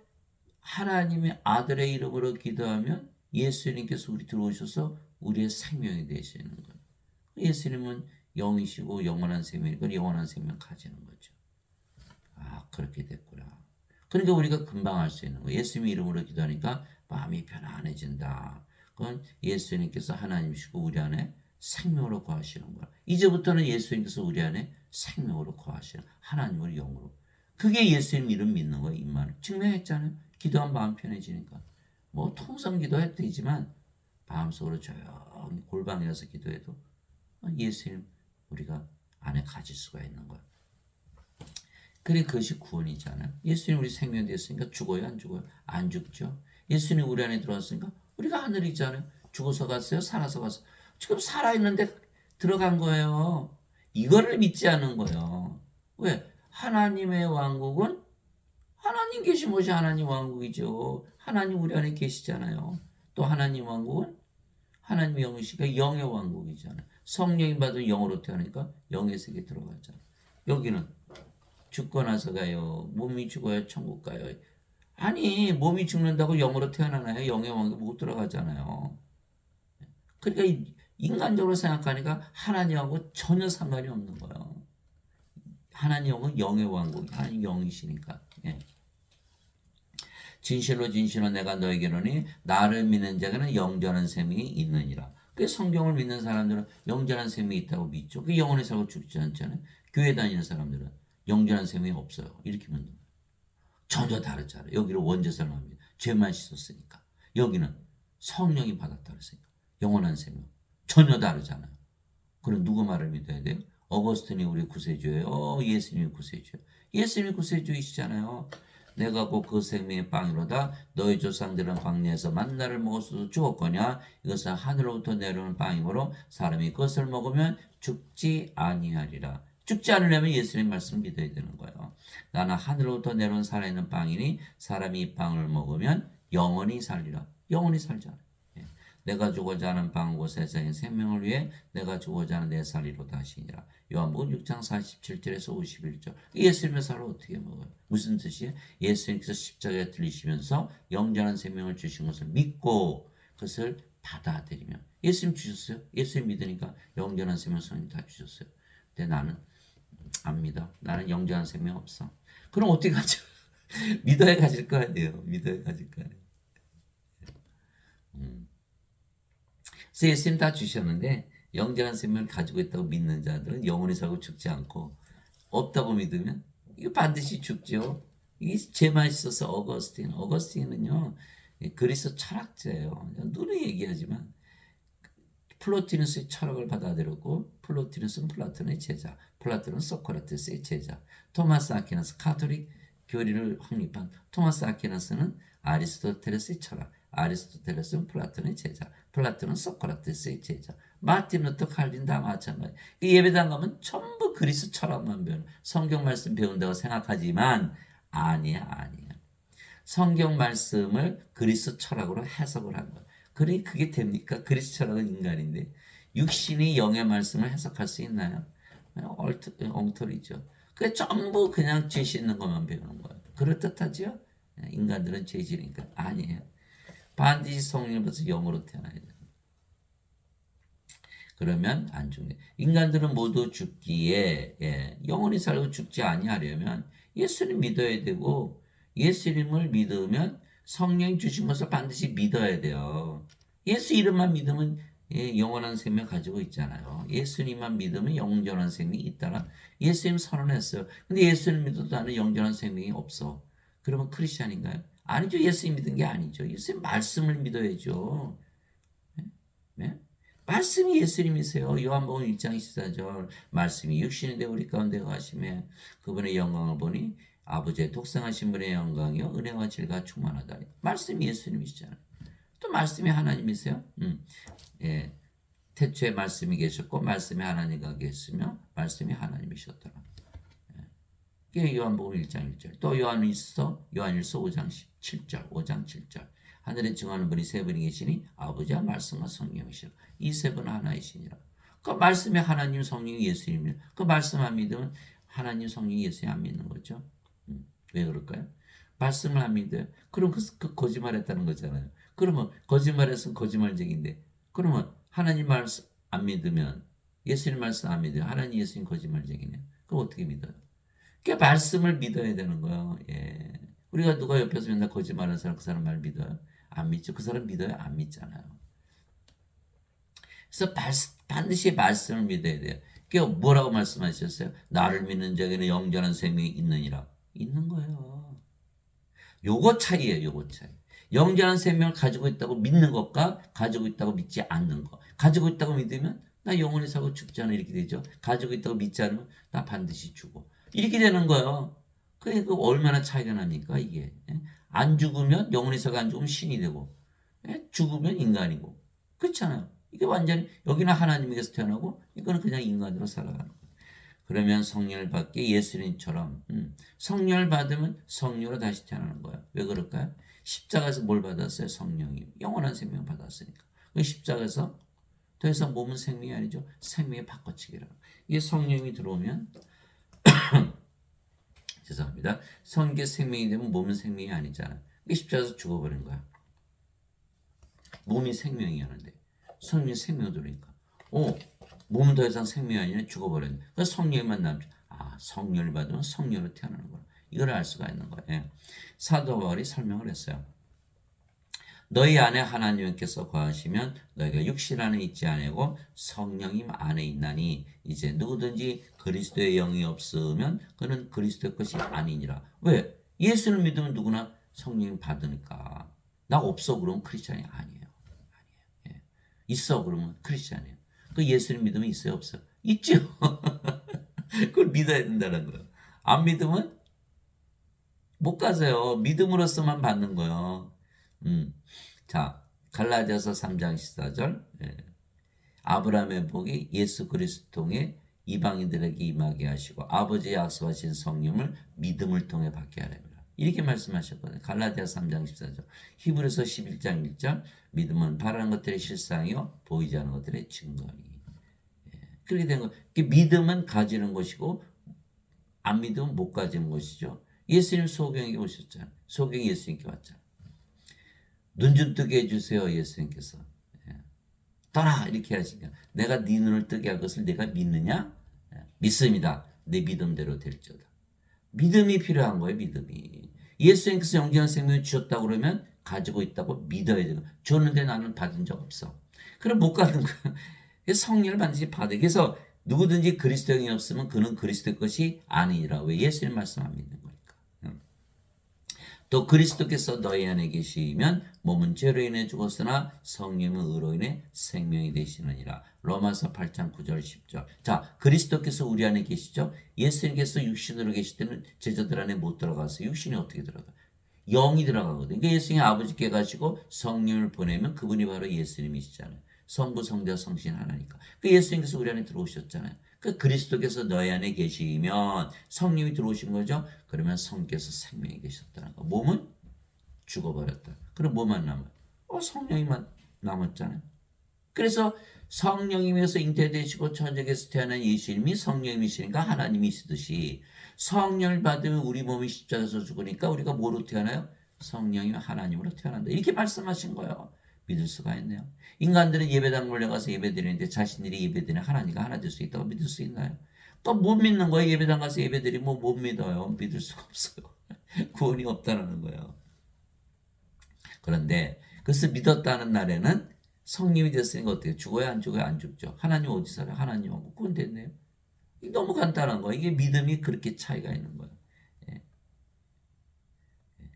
하나님의 아들의 이름으로 기도하면 예수님께서 우리 들어오셔서 우리의 생명이 되시는 거예요. 예수님은 영이시고 영원한 생명이니까 영원한 생명 가지는 거죠. 아, 그렇게 됐구나. 그러니까 우리가 금방 알 수 있는 거예요. 예수님 이름으로 기도하니까 마음이 편안해진다. 그건 예수님께서 하나님이시고 우리 안에 생명으로 거하시는 거야. 이제부터는 예수님께서 우리 안에 생명으로 거하시는 하나님을 영으로. 그게 예수님 이름 믿는 거예요. 임마누엘. 증명했잖아요. 기도하면 마음 편해지니까. 뭐 통성 기도해도 되지만 마음속으로 조용히 골방에 서 기도해도 예수님 우리가 안에 가질 수가 있는 거예요. 그래 그것이 구원이잖아요. 예수님 우리 생명 됐으니까 죽어요 안 죽어요? 안 죽죠. 예수님 우리 안에 들어왔으니까 우리가 하늘에 있잖아요. 죽어서 갔어요? 살아서 갔어요? 지금 살아있는데 들어간 거예요. 이거를 믿지 않는 거예요. 왜? 하나님의 왕국은 하나님 계신 것이 하나님 왕국이죠. 하나님 우리 안에 계시잖아요. 또 하나님 왕국은 하나님 영이시니까 영의 왕국이잖아요. 성령이 받은 영으로 태어나니까 영의 세계에 들어갔잖아요. 여기는 죽고 나서 가요. 몸이 죽어야 천국 가요. 아니 몸이 죽는다고 영으로 태어나나요? 영의 왕국에 못 들어가잖아요. 그러니까 인간적으로 생각하니까 하나님하고 전혀 상관이 없는 거예요. 하나님은 영의 왕국, 하나님 영이시니까. 예. 진실로 진실로 내가 너에게로니 나를 믿는 자에게는 영전한 생명이 있느니라. 그 성경을 믿는 사람들은 영전한 생명이 있다고 믿죠. 그 영원히 살고 죽지 않잖아요. 교회 다니는 사람들은 영전한 생명이 없어요. 이렇게 믿는 거예요. 전혀 다르잖아요. 여기는 원죄사를 합니다. 죄만 씻었으니까. 여기는 성령이 받았다 그랬으니까. 영원한 생명. 전혀 다르잖아요. 그럼 누구 말을 믿어야 돼요? 어거스틴이 우리 구세주예요. 예수님이 구세주예요. 예수님이 구세주이시잖아요. 내가 곧 그 생명의 빵이로다. 너희 조상들은 광야에서 만나를 먹었어도 죽었거냐. 이것은 하늘로부터 내려오는 빵이므로 사람이 그것을 먹으면 죽지 아니하리라. 죽지 않으려면 예수님 말씀을 믿어야 되는 거예요. 나는 하늘로부터 내려온 살아있는 빵이니 사람이 이 빵을 먹으면 영원히 살리라. 영원히 살잖아요. 내가 주고자 하는 빵과 세상의 생명을 위해 내가 주고자 하는 내 살리로다 하시니라. 요한복음 6장 47절에서 51절. 예수님의 살을 어떻게 먹어요? 무슨 뜻이에요? 예수님께서 십자가에 들리시면서 영전한 생명을 주신 것을 믿고 그것을 받아들이면 예수님 주셨어요. 예수님 믿으니까 영전한 생명 성령 다 주셨어요. 근데 나는 안 믿어. 나는 영전한 생명 없어. 그럼 어떻게 가져? 믿어야 가질 거 아니에요. 믿어야 가질 거 아니에요. 그래서 예수님 다 주셨는데 영전한 생명을 가지고 있다고 믿는 자들은 영원히 살고 죽지 않고 없다고 믿으면 이거 반드시 죽죠. 이게 죄만 있어서 어거스틴은요 그리스 철학자예요. 눈에 얘기하지만 플로티누스의 철학을 받아들였고 플로티누스는 플라톤의 제자, 플라톤은 소크라테스의 제자, 토마스 아퀴나스 카톨릭 교리를 확립한 토마스 아퀴나스는 아리스토텔레스의 철학, 아리스토텔레스는 플라톤의 제자, 플라톤은 소크라테스의 제자, 마틴 루터 칼빈 다 마찬가지. 예배당 가면 전부 그리스 철학만 배우는 성경 말씀 배운다고 생각하지만 아니야. 성경 말씀을 그리스 철학으로 해석을 한 거야. 그래 그게 됩니까? 그리스 철학은 인간인데 육신이 영의 말씀을 해석할 수 있나요? 엉터리죠. 그게 전부 그냥 죄 씻는 것만 배우는 거예요. 그럴듯하죠? 인간들은 죄질이니까 아니에요. 반드시 성령을 받아서 영으로 태어나야 돼요. 그러면 안 죽네. 인간들은 모두 죽기에 영원히 살고 죽지 아니하려면 예수님 믿어야 되고 예수님을 믿으면 성령 주신 것을 반드시 믿어야 돼요. 예수 이름만 믿으면 영원한 생명 가지고 있잖아요. 예수님만 믿으면 영원한 생명이 있다라 예수님 선언했어요. 근데 예수님 믿어도 나는 영원한 생명이 없어. 그러면 크리스찬인가요? 아니죠. 예수님 믿은 게 아니죠. 예수님 말씀을 믿어야죠. 네? 말씀이 예수님이세요. 요한복음 1장 14절 말씀이 육신이 되어 우리 가운데 가시며 그분의 영광을 보니 아버지의 독생하신 분의 영광이요 은혜와 질과 충만하다니. 말씀이 예수님이시잖아요. 또 말씀이 하나님이세요. 예. 태초에 말씀이 계셨고 말씀이 하나님과 계시며 말씀이 하나님이셨더라. 이게 요한복음 1장 1절. 또 요한일서 5장 7절. 5장 7절. 하늘에 증하는 분이 세 분이 계시니 아버지와 말씀과 성령이시라. 이 세 분은 하나이시니라. 그 말씀이 하나님, 성령이 예수님이라. 그 말씀 안 믿으면 하나님, 성령이 예수님 안 믿는 거죠. 왜 그럴까요? 말씀을 안 믿어요. 그럼 그 거짓말했다는 거잖아요. 그러면 거짓말했으면 거짓말쟁인데 그러면 하나님 말씀 안 믿으면 예수님 말씀 안 믿어요. 하나님 예수님 거짓말쟁이네요. 그럼 어떻게 믿어요? 그 말씀을 믿어야 되는 거예요. 예. 우리가 누가 옆에서 맨날 거짓말하는 사람 그 사람 말 믿어요? 안 믿죠. 그 사람 믿어요? 안 믿잖아요. 그래서 반드시 말씀을 믿어야 돼요. 그 뭐라고 말씀하셨어요? 나를 믿는 자에게는 영원한 생명이 있느니라. 있는 거예요. 요거 차이예요. 요거 차이. 영원한 생명을 가지고 있다고 믿는 것과 가지고 있다고 믿지 않는 것. 가지고 있다고 믿으면 나 영원히 살고 죽지 않아 이렇게 되죠. 가지고 있다고 믿지 않으면 나 반드시 죽어. 이렇게 되는 거예요. 그게 얼마나 차이가 납니까 이게. 안 죽으면 영원히 살고 안 죽으면 신이 되고 죽으면 인간이고. 그렇잖아요. 이게 완전히 여기는 하나님에게서 태어나고 이거는 그냥 인간으로 살아가는 거예요. 그러면 성령을 받게 예수님처럼 성령을 받으면 성령으로 다시 태어나는 거예요. 왜 그럴까요? 십자가에서 뭘 받았어요? 성령이. 영원한 생명 받았으니까. 그 십자가에서 더 이상 몸은 생명이 아니죠. 생명의 바꿔치기라고. 이게 성령이 들어오면 죄송합니다. 성계 생명이 되면 몸은 생명이 아니잖아요. 이게 십자가에서 죽어버린 거야. 몸이 생명이었는데 성령이 생명 들어오니까 몸은 더 이상 생명이 아니라 죽어버렸네. 그래서 성령만 남죠. 성령을 받으면 성령으로 태어나는 거야. 이걸 알 수가 있는 거예요. 사도 바울이 설명을 했어요. 너희 안에 하나님께서 거하시면 너희가 육신 안에 있지 아니고 성령님 안에 있나니 이제 누구든지 그리스도의 영이 없으면 그는 그리스도의 것이 아니니라. 왜? 예수를 믿으면 누구나 성령 받으니까. 나 없어 그러면 크리스찬이 아니에요. 예. 있어 그러면 크리스찬이에요. 그 예수를 믿으면 있어요 없어요? 있죠. 그걸 믿어야 된다는 거예요. 안 믿으면 못 가세요. 믿음으로써만 받는 거예요. 자, 갈라디아서 3장 14절. 아브라함의 복이 예수 그리스도 통해 이방인들에게 임하게 하시고 아버지의 약속하신 성령을 믿음을 통해 받게 하랍니다. 이렇게 말씀하셨거든요. 갈라디아서 3장 14절. 히브리서 11장 1절. 믿음은 바라는 것들의 실상이요 보이지 않는 것들의 증거니. 그렇게 된 거. 믿음은 가지는 것이고 안 믿으면 못 가지는 것이죠. 예수님 소경에게 오셨잖아요. 소경이 예수님께 왔잖아요. 눈 좀 뜨게 해주세요. 예수님께서. 떠나 이렇게 하시니까 내가 네 눈을 뜨게 할 것을 내가 믿느냐? 믿습니다. 내 믿음대로 될지어다. 믿음이 필요한 거예요. 믿음이. 예수님께서 영원한 생명을 주셨다고 그러면 가지고 있다고 믿어야 돼요. 줬는데 나는 받은 적 없어. 그럼 못 가는 거야. 성령을 반드시 받아요. 그래서 누구든지 그리스도의 영이 없으면 그는 그리스도의 것이 아니니라. 왜? 예수님 말씀 안 믿는 거니까. 또 그리스도께서 너희 안에 계시면 몸은 죄로 인해 죽었으나 성령은 의로 인해 생명이 되시느니라. 로마서 8장 9절 10절. 자, 그리스도께서 우리 안에 계시죠. 예수님께서 육신으로 계실 때는 제자들 안에 못 들어가서 육신이 어떻게 들어가? 영이 들어가거든요. 그러니까 예수님이 아버지께 가시고 성령을 보내면 그분이 바로 예수님이시잖아요. 성부, 성자, 성신 하나니까. 그 예수님께서 우리 안에 들어오셨잖아요. 그 그리스도께서 너희 안에 계시면 성령이 들어오신 거죠. 그러면 성께서 생명이 계셨다는 거. 몸은 죽어버렸다. 그럼 뭐만 남아요? 성령이만 남았잖아요. 그래서 성령님에서 잉태되시고 천국에서 태어난 예수님이 성령님이시니까 하나님이시듯이 성령을 받으면 우리 몸이 십자가에서 죽으니까 우리가 뭐로 태어나요? 성령이 하나님으로 태어난다. 이렇게 말씀하신 거예요. 믿을 수가 있네요. 인간들은 예배당 몰려가서 예배드리는데 자신들이 예배드리는 하나님과 하나 될 수 있다고 믿을 수 있나요? 또 못 믿는 거예요. 예배당 가서 예배드리면 못 믿어요. 믿을 수가 없어요. 구원이 없다는 거예요. 그런데 그것을 믿었다는 날에는 성령이 됐으니까 어떻게 죽어야 안 죽어야 안 죽죠. 하나님 어디 살아요? 하나님하고 그건 됐네요. 너무 간단한 거예요. 이게 믿음이 그렇게 차이가 있는 거예요. 예.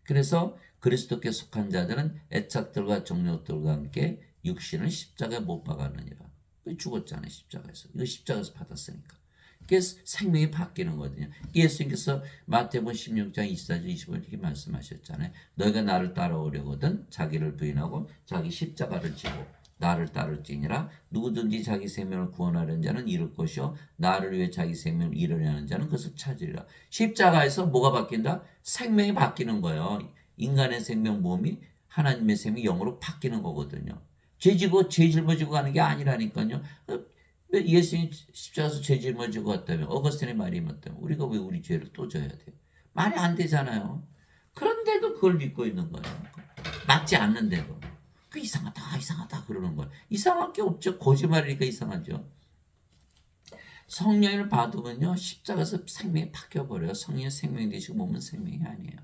그래서 그리스도께 속한 자들은 애착들과 정욕들과 함께 육신을 십자가에 못 박았느니라. 죽었잖아요. 십자가에서. 이거 십자가에서 받았으니까. 그래서 생명이 바뀌는 거거든요. 예수님께서 마태복음 16장 24절 25절 이렇게 말씀하셨잖아요. 너희가 나를 따라오려거든 자기를 부인하고 자기 십자가를 지고 나를 따를지니라. 누구든지 자기 생명을 구원하려는 자는 잃을 것이요 나를 위해 자기 생명을 잃으려는 자는 그것을 찾으리라. 십자가에서 뭐가 바뀐다? 생명이 바뀌는 거예요. 인간의 생명 몸이 하나님의 생명 영으로 바뀌는 거거든요. 죄 짊어지고 가는 게 아니라니까요. 예수님 십자가에서 죄 짊어지고 갔다면 어거스틴의 말이 맞다면 우리가 왜 우리 죄를 또 져야 돼요? 말이 안 되잖아요. 그런데도 그걸 믿고 있는 거예요. 맞지 않는데도. 그 이상하다 그러는 거예요. 이상할 게 없죠. 거짓말이니까 이상하죠. 성령을 받으면요 십자가에서 생명이 바뀌어버려요. 성령이 생명이 되시고 몸은 생명이 아니에요.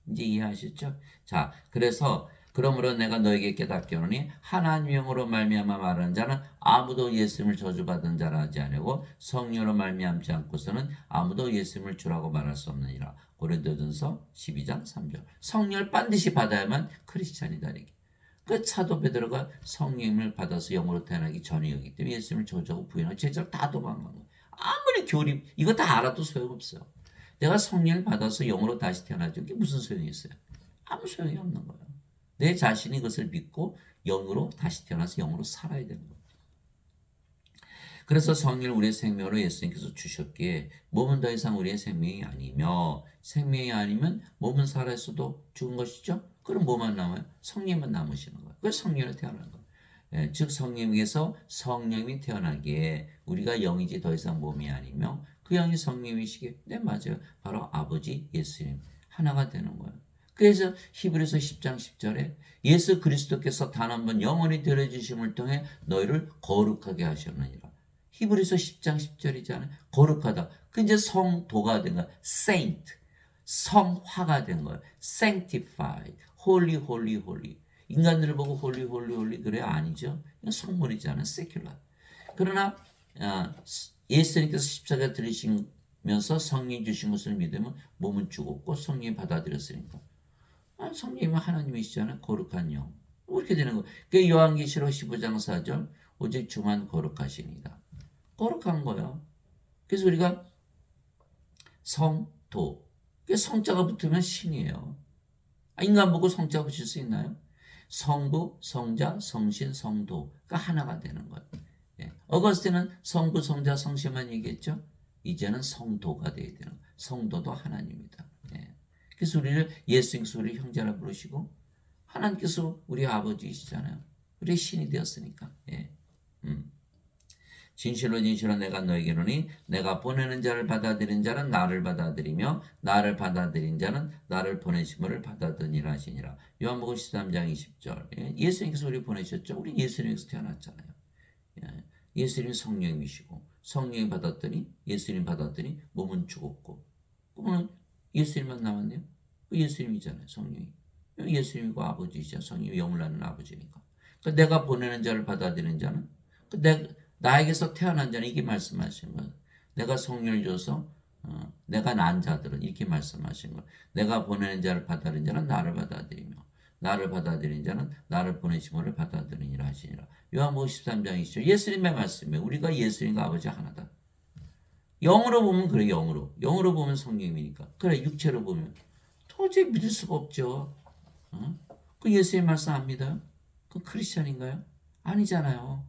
이제 이해하셨죠? 자, 그래서 그러므로 내가 너에게 깨닫게 하노니 하나님의 영으로 말미암아 말하는 자는 아무도 예수님을 저주받은 자라 하지 아니고 성령으로 말미암지 않고서는 아무도 예수님을 주라고 말할 수 없느니라. 고린도전서 12장 3절. 성령을 반드시 받아야만 크리스찬이다. 그 사도 베드로가 성령을 받아서 영으로 태어나기 전이었기 때문에 예수님을 저주하고 부인하고 제자를 다 도망간 거예요. 아무리 교리 이거 다 알아도 소용없어요. 내가 성령을 받아서 영으로 다시 태어나죠. 이게 무슨 소용이 있어요? 아무 소용이 없는 거예요. 내 자신이 그것을 믿고 영으로 다시 태어나서 영으로 살아야 되는 거예요. 그래서 성령을 우리의 생명으로 예수님께서 주셨기에 몸은 더 이상 우리의 생명이 아니며 생명이 아니면 몸은 살아있어도 죽은 것이죠. 그럼 뭐만 남아요? 성령만 남으시는 거예요. 그래서 성령으로 태어나는 거예요. 예, 즉 성령에서 성령이 태어나기에 우리가 영이지 더 이상 몸이 아니며 그 영이 성령이시기에 네 맞아요. 바로 아버지 예수님 하나가 되는 거예요. 그래서 히브리서 10장 10절에 예수 그리스도께서 단 한 번 영원히 들어주심을 통해 너희를 거룩하게 하셨느니라. 히브리서 10장 10절이잖아요. 거룩하다. 그 이제 성도가 된 거야. saint. 성화가 된 거예요. sanctified. holy, holy, holy. 인간들을 보고 holy, holy, holy 그래야 아니죠. 이건 성물이잖아요. secular. 그러나 예수님께서 십자가 들으시면서 성령 주신 것을 믿으면 몸은 죽었고 성령이 받아들였으니까. 성령님은 하나님이시잖아요. 거룩한 영. 이렇게 되는 거예요. 그 요한계시록 15장 4절 오직 주만 거룩하시니이다. 거룩한 거야. 그래서 우리가 성도. 성자가 붙으면 신이에요. 인간 보고 성자 붙일 수 있나요? 성부, 성자, 성신, 성도가 하나가 되는 거예요. 예. 어거스틴은 성부, 성자, 성신만 얘기했죠. 이제는 성도가 되어야 되는 거예요. 성도도 하나님이다. 예. 그래서 우리를 예수님께서 우리 형제라 부르시고 하나님께서 우리 아버지이시잖아요. 우리 신이 되었으니까. 예. 진실로 진실로 내가 너에게 이르노니 내가 보내는 자를 받아들인 자는 나를 받아들이며 나를 받아들인 자는 나를 보내심을 받아들이라 하시니라. 요한복음 13장 20절. 예. 예수님께서 우리 보내셨죠. 우리 예수님께서 태어났잖아요. 예. 예수님이 성령이시고 성령이 받았더니 예수님 받았더니 몸은 죽었고 그러면 예수님만 남았네요. 예수님이잖아요. 성령이. 예수님이고 아버지이죠. 성령이 영을 낳는 아버지니까. 그러니까 내가 보내는 자를 받아들이는 자는 나에게서 태어난 자는 이게 말씀하신 거예요. 내가 성령을 줘서 내가 난 자들은 이렇게 말씀하신 거예요. 내가 보내는 자를 받아들이는 자는 나를 받아들이며 나를 받아들이는 자는 나를 보내심을 받아들이니라 하시니라. 요한복음 13장 20절 예수님의 말씀이에요. 우리가 예수님과 아버지 하나다. 영으로 보면 그래 영으로 보면 성령이니까. 그래 육체로 보면 도저히 믿을 수가 없죠. 어? 그 예수님 말씀 안 믿어요? 그 크리스천인가요? 아니잖아요.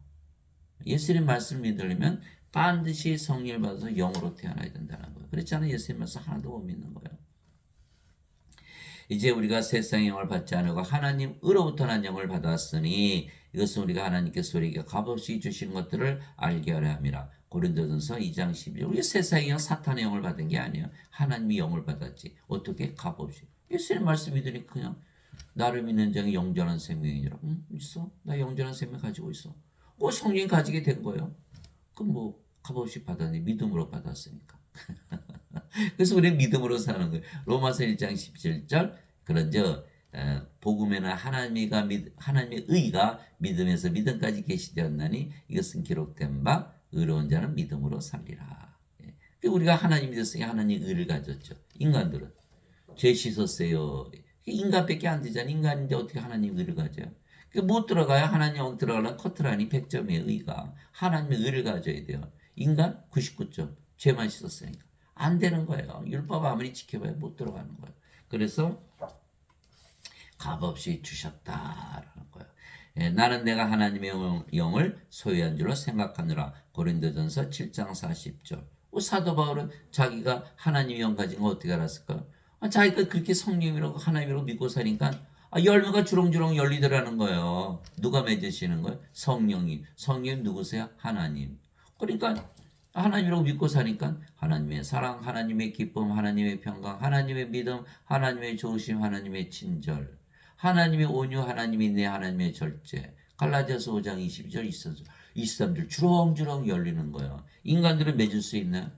예수님 말씀을 믿으려면 반드시 성령을 받아서 영으로 태어나야 된다는 거예요. 그렇잖아요. 예수님 말씀 하나도 못 믿는 거예요. 이제 우리가 세상의 영을 받지 않고 하나님으로부터 난 영을 받았으니 이것은 우리가 하나님께서 우리에게 값없이 주신 것들을 알게 하려 함이라. 고린도전서 2장 12절. 우리 세상의 영 사탄의 영을 받은 게 아니에요. 하나님이 영을 받았지. 어떻게? 값없이. 예수님 말씀 믿으니 그냥 나를 믿는 자가 영전한 생명이니라. 있어? 나 영전한 생명 가지고 있어. 그 성령이 가지게 된 거예요. 그럼 뭐 값없이 받았니? 믿음으로 받았으니까. 그래서 우리는 믿음으로 사는 거예요. 로마서 1장 17절 그런즉 복음에는 하나님의 의가 믿음에서 믿음까지 계시되었나니 이것은 기록된 바 의로운 자는 믿음으로 살리라. 예. 우리가 하나님 믿었으니 하나님의 의를 가졌죠. 인간들은 죄 씻었어요. 인간밖에 안 되잖아요. 인간인데 어떻게 하나님 의를 가져요? 못 들어가야 하나님 영 들어가려면 커트라니 100점의 의가 하나님의 의를 가져야 돼요. 인간 99점 죄만 씻었으니까 안 되는 거예요. 율법 아무리 지켜봐야 못 들어가는 거예요. 그래서 값없이 주셨다라는 거예요. 예, 나는 내가 하나님의 영을 소유한 줄로 생각하느라. 고린도전서 7장 40절. 사도 바울은 자기가 하나님의 영 가진 거 어떻게 알았을까? 자기가 그렇게 성령이라고 하나님이라고 믿고 사니까 열매가 주렁주렁 열리더라는 거예요. 누가 맺으시는 거예요? 성령님. 성령님 누구세요? 하나님. 그러니까 하나님이라고 믿고 사니까 하나님의 사랑, 하나님의 기쁨, 하나님의 평강, 하나님의 믿음, 하나님의 좋으심, 하나님의 친절, 하나님의 온유, 하나님의 내 하나님의 절제. 갈라디아서 5장 22절 23절 주렁주렁 열리는 거예요. 인간들은 맺을 수 있나요?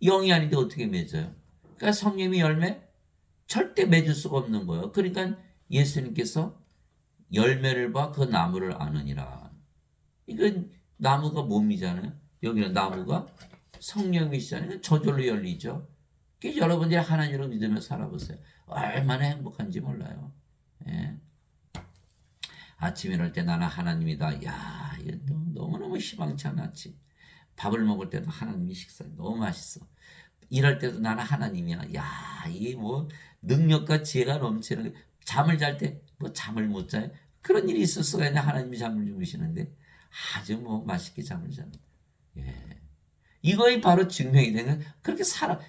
영이 아닌데 어떻게 맺어요? 그러니까 성령의 열매 절대 맺을 수가 없는 거예요. 그러니까 예수님께서 열매를 봐 그 나무를 아느니라. 이건 나무가 몸이잖아요. 여기는 나무가 성령이시잖아요. 저절로 열리죠. 여러분들이 하나님으로 믿으며 살아보세요. 얼마나 행복한지 몰라요. 예. 아침 일어날 때 나는 하나님이다. 야, 이거 너무너무 희망찬 아침. 밥을 먹을 때도 하나님이 식사 너무 맛있어. 일할 때도 나는 하나님이야. 야, 이게 뭐 능력과 지혜가 넘치는. 잠을 잘 때 뭐 잠을 못 자요. 그런 일이 있을 수가 있나. 하나님이 잠을 주무시는데 아주 뭐 맛있게 잠을 자는. 예. 이거에 바로 증명이 되는. 그렇게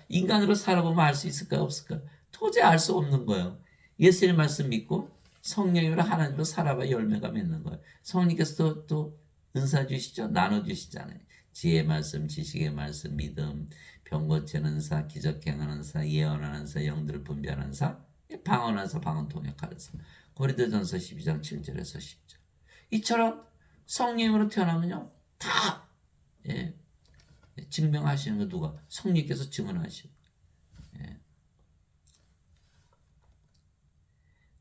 인간으로 살아보면 알 수 있을까 없을까? 도저히 알 수 없는 거예요. 예수님 말씀 믿고 성령으로 하나님으로 살아봐 열매가 맺는 거예요. 성령님께서 또 은사 주시죠. 나눠주시잖아요. 지혜의 말씀, 지식의 말씀, 믿음, 병 고치는 사, 기적 행하는 사, 예언하는 사, 영들을 분별하는 사, 방언하는 사, 방언 통역하는 사. 고린도전서 12장 7절에서 10절. 이처럼 성령으로 태어나면요. 다 예, 증명하시는 거 누가? 성령께서 증언하시고. 예.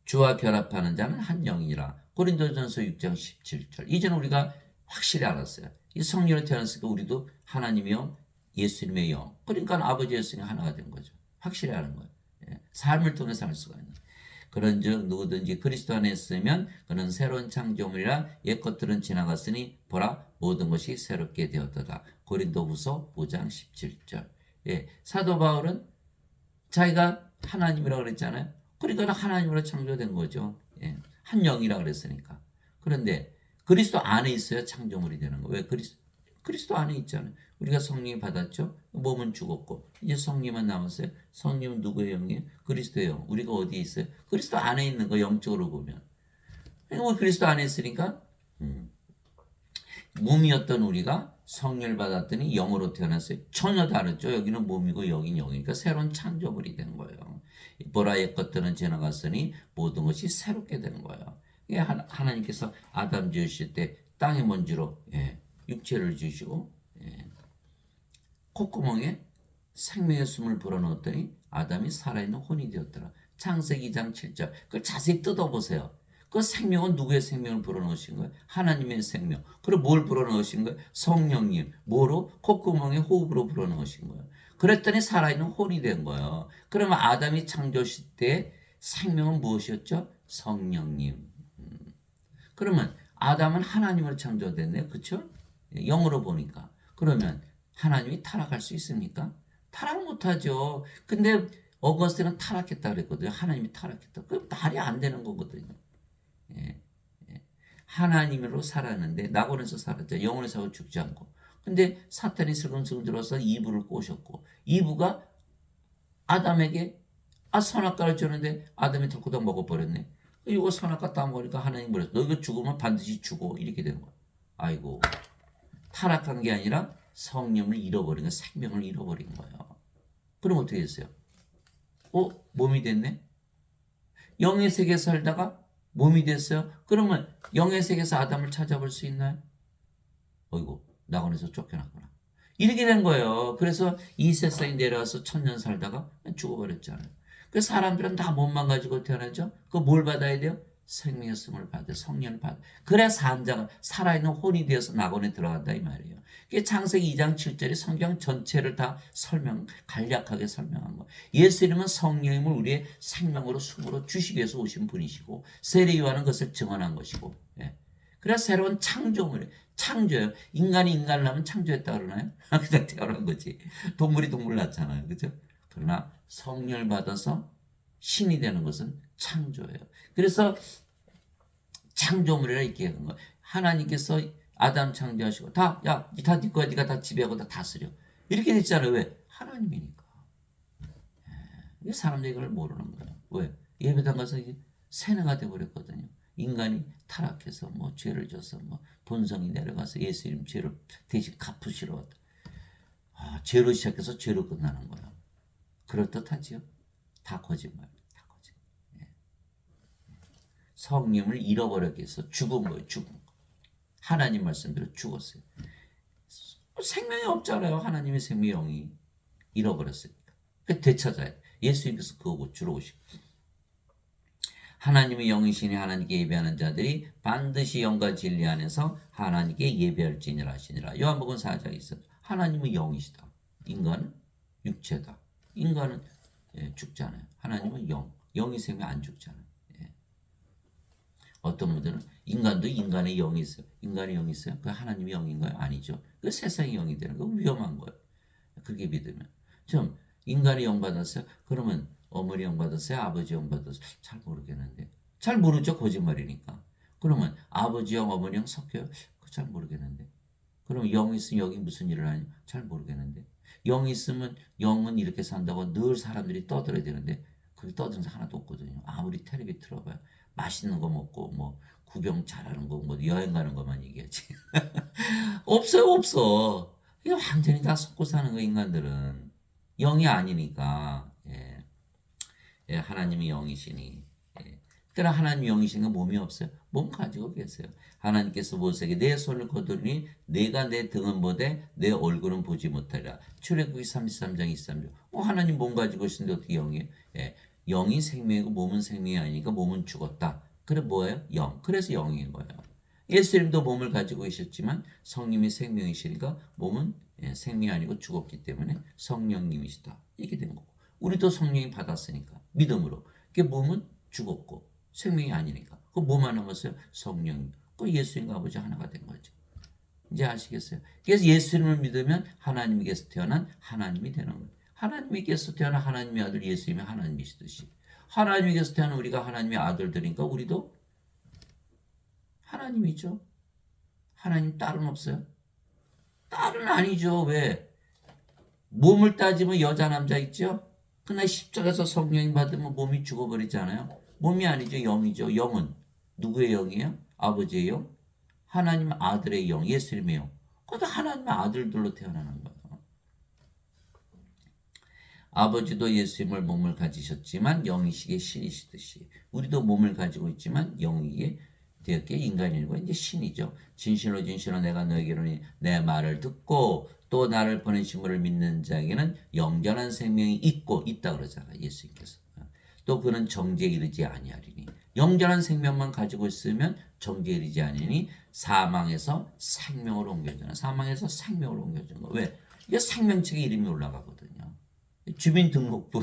주와 결합하는 자는 한 영이라. 고린도전서 6장 17절. 이제는 우리가 확실히 알았어요. 이 성령으로 태어났으니까 우리도 하나님의 영, 예수님의 영. 그러니까 아버지 예수님이 하나가 된 거죠. 확실히 아는 거예요. 예. 삶을 통해 살 수가 있는. 그런즉 누구든지 그리스도 안에 있으면 그는 새로운 창조물이라. 옛것들은 지나갔으니 보라 모든 것이 새롭게 되었도다. 고린도후서 5장 17절. 예. 사도 바울은 자기가 하나님이라고 그랬잖아요. 그러니까 하나님으로 창조된 거죠. 예. 한 영이라 그랬으니까. 그런데 그리스도 안에 있어야 창조물이 되는 거. 왜? 그리스도 안에 있잖아요. 우리가 성령이 받았죠. 몸은 죽었고 이제 성령만 남았어요. 성령은 누구의 영이에요? 그리스도의 영. 우리가 어디에 있어요? 그리스도 안에 있는 거. 영적으로 보면. 그러니까 그리스도 안에 있으니까 몸이었던 우리가 성령을 받았더니 영으로 태어났어요. 전혀 다르죠. 여기는 몸이고 여기는 영이니까 새로운 창조물이 된 거예요. 보라 옛것들은 지나갔으니 모든 것이 새롭게 된 거예요. 하나님께서 아담 지으실 때 땅의 먼지로 육체를 주시고 콧구멍에 생명의 숨을 불어넣었더니 아담이 살아있는 혼이 되었더라. 창세기 2장 7절. 그걸 자세히 뜯어보세요. 그 생명은 누구의 생명을 불어넣으신 거예요? 하나님의 생명. 그리고 뭘 불어넣으신 거예요? 성령님. 뭐로? 콧구멍에 호흡으로 불어넣으신 거예요. 그랬더니 살아있는 혼이 된 거예요. 그러면 아담이 창조실 때 생명은 무엇이었죠? 성령님. 그러면 아담은 하나님으로 창조됐네요. 그렇죠? 영으로 보니까. 그러면 하나님이 타락할 수 있습니까? 타락 못하죠. 근데 어거스틴은 타락했다 그랬거든요. 하나님이 타락했다. 그 말이 안 되는 거거든요. 예, 예. 하나님으로 살았는데 낙원에서 살았죠. 영원에서 살고 죽지 않고. 근데 사탄이 슬금슬금 들어서 이브를 꼬셨고 이브가 아담에게 선악과를 주는데 아담이 덜고 다 먹어버렸네. 이거 선악과 따 먹으니까 하나님 뭐랬어? 너 이거 죽으면 반드시 죽어. 이렇게 된 거야. 아이고 타락한 게 아니라 성령을 잃어버린 거야. 생명을 잃어버린 거예요. 그럼 어떻게 됐어요? 몸이 됐네? 영의 세계에 살다가 몸이 됐어요? 그러면 영의 세계에서 아담을 찾아볼 수 있나요? 어이구 낙원에서 쫓겨났구나. 이렇게 된 거예요. 그래서 이 세상에 내려와서 1000년 살다가 죽어버렸잖아요. 그 사람들은 다 몸만 가지고 태어나죠. 그 뭘 받아야 돼요? 생명의 숨을 받아, 성령을 받아. 그래야 산자가 살아있는 혼이 되어서 낙원에 들어간다 이 말이에요. 그게 창세기 2장 7절이 성경 전체를 다 간략하게 설명한 거. 예수님은 성령님을 우리의 생명으로 숨으로 주시기 위해서 오신 분이시고 세례요한은 그것을 증언한 것이고. 예. 그래야 새로운 창조물이에요. 창조예요. 인간이 인간을 낳으면 창조했다 그러나요? 그냥 태어난 거지. 동물이 동물 낳잖아요. 그죠? 그러나 성령을 받아서 신이 되는 것은 창조예요. 그래서 창조물이라 이렇게 하는 거예요. 하나님께서 아담 창조하시고 다 네 거야. 네가 다 지배하고 다 다스려. 이렇게 됐잖아요. 왜? 하나님이니까. 이 사람들이 이걸 모르는 거예요. 왜? 예배당 가서 세뇌가 돼버렸거든요. 인간이 타락해서 뭐 죄를 져서 뭐 본성이 내려가서 예수님 죄를 대신 갚으시러 왔다. 죄로 시작해서 죄로 끝나는 거예요. 그럴듯하지요? 다 거짓말. 다 거짓말. 예. 성령을 잃어버렸기 위해서 죽은 거예요. 죽은 거. 하나님 말씀대로 죽었어요. 생명이 없잖아요. 하나님의 생명의 영이 잃어버렸으니까. 되찾아야 돼. 예수님께서 그거 주러 오시고. 하나님의 영이시니 하나님께 예배하는 자들이 반드시 영과 진리 안에서 하나님께 예배할지니라 하시니라. 요한복음 4장에 있어. 하나님은 영이시다. 인간은 육체다. 인간은 죽잖아요. 하나님은 영이 생명 안 죽잖아요. 예. 어떤 분들은 인간도 인간의 영이 있어요. 인간의 영이 있어요. 그 하나님의 영인가요? 아니죠. 그 세상의 영이 되는 거 위험한 거예요. 그렇게 믿으면. 좀 인간의 영 받았어요. 그러면 어머니 영 받았어요? 아버지 영 받았어요? 잘 모르겠는데. 잘 모르죠. 거짓말이니까. 그러면 아버지 영, 어머니 영 섞여요? 잘 모르겠는데. 그럼 영이 있으면 여기 무슨 일을 하냐? 잘 모르겠는데. 영이 있으면 영은 이렇게 산다고 늘 사람들이 떠들어야 되는데 그게 떠드는 사 하나도 없거든요. 아무리 텔레비 틀어봐요. 맛있는 거 먹고 뭐 구경 잘하는 거 뭐 여행 가는 것만 얘기하지. 없어요. 없어. 이게 완전히 다 속고 사는 거 인간들은. 영이 아니니까. 예. 예, 하나님이 영이시니. 예. 그러나 하나님이 영이시니까 몸이 없어요. 몸 가지고 계세요. 하나님께서 모세에게 내 손을 거두니 내가 내 등은 보되 내 얼굴은 보지 못하리라. 출애굽기 33장 23절. 하나님 몸 가지고 계시는데 어떻게 영이에요? 예. 영이 생명이고 몸은 생명이 아니니까 몸은 죽었다. 그래 뭐예요? 영. 그래서 영인 거예요. 예수님도 몸을 가지고 계셨지만 성님이 생명이시니까 몸은 생명이 아니고 죽었기 때문에 성령님이시다. 이렇게 된 거고. 우리도 성령이 받았으니까 믿음으로. 그 몸은 죽었고 생명이 아니니까. 그 뭐만 남았어요? 성령. 그 예수님과 아버지 하나가 된 거죠. 이제 아시겠어요? 그래서 예수님을 믿으면 하나님께서 태어난 하나님이 되는 거예요. 하나님께서 태어난 하나님의 아들 예수님이 하나님이시듯이 하나님께서 태어난 우리가 하나님의 아들들이니까 우리도 하나님이죠. 하나님 딸은 없어요? 딸은 아니죠. 왜? 몸을 따지면 여자 남자 있죠? 그러나 십자가에서 성령이 받으면 몸이 죽어버리잖아요. 몸이 아니죠. 영이죠. 영은 누구의 영이에요? 아버지의 영? 하나님 아들의 영, 예수님의 영. 그것도 하나님의 아들들로 태어나는 거예요. 아버지도 예수님을 몸을 가지셨지만 영이시기에 신이시듯이 우리도 몸을 가지고 있지만 영이기에 되었기에 인간이고 이제 신이죠. 진실로 진실로 내가 너에게로 내 말을 듣고 또 나를 보내신 분을 믿는 자에게는 영전한 생명이 있다 그러잖아요. 예수님께서. 또 그는 정죄에 이르지 아니하리니. 영전한 생명만 가지고 있으면 정죄에 이르지 아니하니 사망에서 생명으로 옮겨주는. 사망에서 생명으로 옮겨주는 거. 왜? 이게 생명책에 이름이 올라가거든요. 주민등록부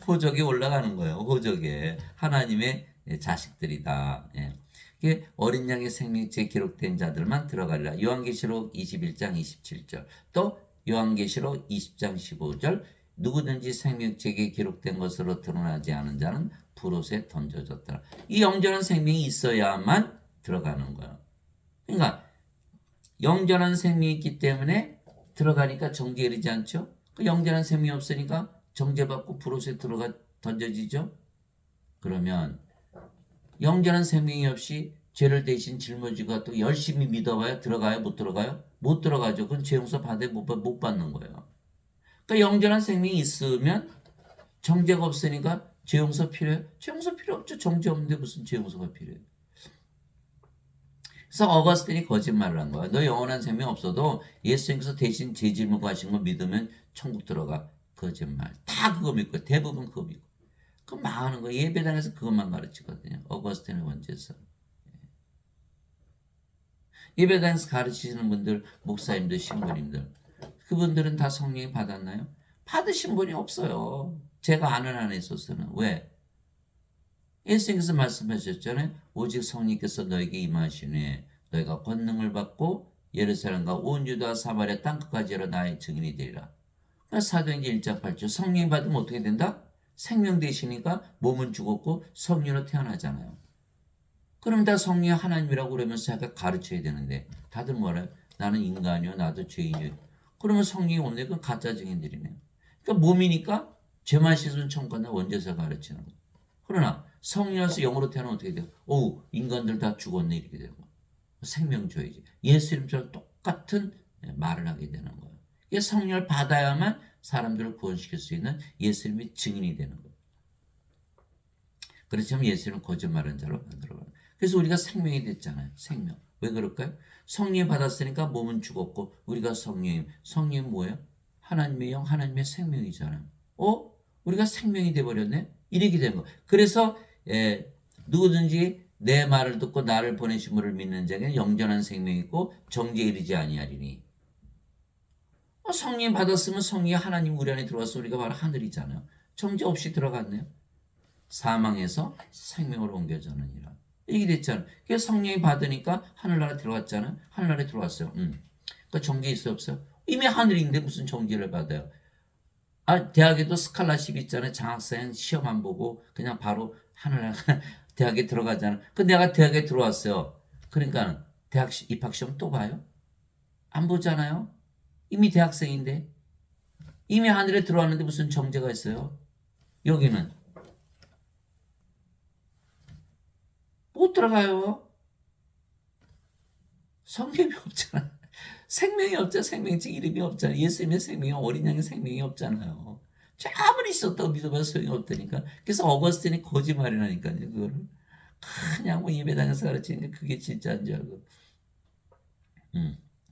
호적에 올라가는 거예요. 호적에 하나님의 자식들이다. 예. 어린 양의 생명책에 기록된 자들만 들어가리라. 요한계시록 21장 27절 또 요한계시록 20장 15절 누구든지 생명책에 기록된 것으로 드러나지 않은 자는 불옷에 던져졌더라. 이 영전한 생명이 있어야만 들어가는 거예요. 그러니까 영전한 생명이 있기 때문에 들어가니까 정죄에 이르지 않죠. 그 영전한 생명이 없으니까 정죄받고 불옷에 들어가 던져지죠. 그러면 영전한 생명이 없이 죄를 대신 짊어지고 또 열심히 믿어봐야 들어가요? 못 들어가요? 못 들어가죠. 그건 죄 용서 못 받는 거예요. 그러니까 영전한 생명이 있으면 정죄가 없으니까 죄 용서 필요해요? 죄 용서 필요 없죠. 정죄 없는데 무슨 죄 용서가 필요해요? 그래서 어거스틴이 거짓말을 한 거야. 너 영원한 생명 없어도 예수님께서 대신 죄 짊어 가신 거 믿으면 천국 들어가. 거짓말. 다 그거 믿고 대부분 그거 믿고. 그거 망하는 거예요. 예배당에서 그것만 가르치거든요. 어거스틴의 원죄서. 예배당에서 가르치시는 분들, 목사님들, 신부님들, 그분들은 다 성령이 받았나요? 받으신 분이 없어요. 제가 아는 한에 있어서는. 왜? 예수님께서 말씀하셨잖아요. 오직 성령께서 너에게 임하시니 너희가 권능을 받고 예루살렘과 온 유다와 사마리아 땅끝까지로 나의 증인이 되리라. 사도행전 1장 8절 성령이 받으면 어떻게 된다? 생명 되시니까 몸은 죽었고 성령으로 태어나잖아요. 그럼 다 성령이 하나님이라고 그러면서 자기가 가르쳐야 되는데 다들 뭐래요? 나는 인간이요. 나도 죄인이요. 그러면 성령이 없네. 그건 가짜 증인들이네요. 그러니까 몸이니까 죄만 씻으면 천국 간다. 원죄서 가르치는 거. 그러나 성령에서 영으로 태어나면 어떻게 돼요? 오, 인간들 다 죽었네. 이렇게 되고. 생명 줘야지. 예수 이름처럼 똑같은 말을 하게 되는 거예요. 이게 성령을 받아야만 사람들을 구원시킬 수 있는 예수님이 증인이 되는 거예요. 그렇지 않으면 예수님은 거짓말한 자로 만들어가요. 그래서 우리가 생명이 됐잖아요. 생명. 왜 그럴까요? 성령 받았으니까 몸은 죽었고 우리가 성령이 뭐예요? 하나님의 영, 하나님의 생명이잖아요. 우리가 생명이 돼버렸네? 이렇게 된 거. 그래서 누구든지 내 말을 듣고 나를 보내신 분을 믿는 자에게는 영전한 생명이 있고 정죄에 이르지 아니하리니. 성령 받았으면 성령이 하나님 우리 안에 들어와서 우리가 바로 하늘이잖아요. 정죄 없이 들어갔네요. 사망에서 생명으로 옮겨졌느니라. 이게 됐잖아요. 그래서 성령이 받으니까 하늘나라 들어갔잖아요. 하늘나라에 들어왔어요. 그 정죄 있어요, 없어요? 이미 하늘인데 무슨 정죄를 받아요? 대학에도 스칼라십 있잖아요. 장학생 시험 안 보고 그냥 바로 하늘나라 대학에 들어가잖아요. 그 내가 대학에 들어왔어요. 그러니까 대학 입학 시험 또 봐요? 안 보잖아요. 이미 대학생인데 이미 하늘에 들어왔는데 무슨 정죄가 있어요? 여기는 못 들어가요. 성경이 없잖아. 생명이 없잖아. 생명책 이름이 없잖아. 예수님의 생명이 어린 양의 생명이 없잖아요. 아무리 있었다고 믿어봐도 소용이 없다니까. 그래서 어거스틴이 거짓말이라니까요. 그거를 그냥 뭐 예배당에서 가르치는 게 그게 진짜인 줄 알고.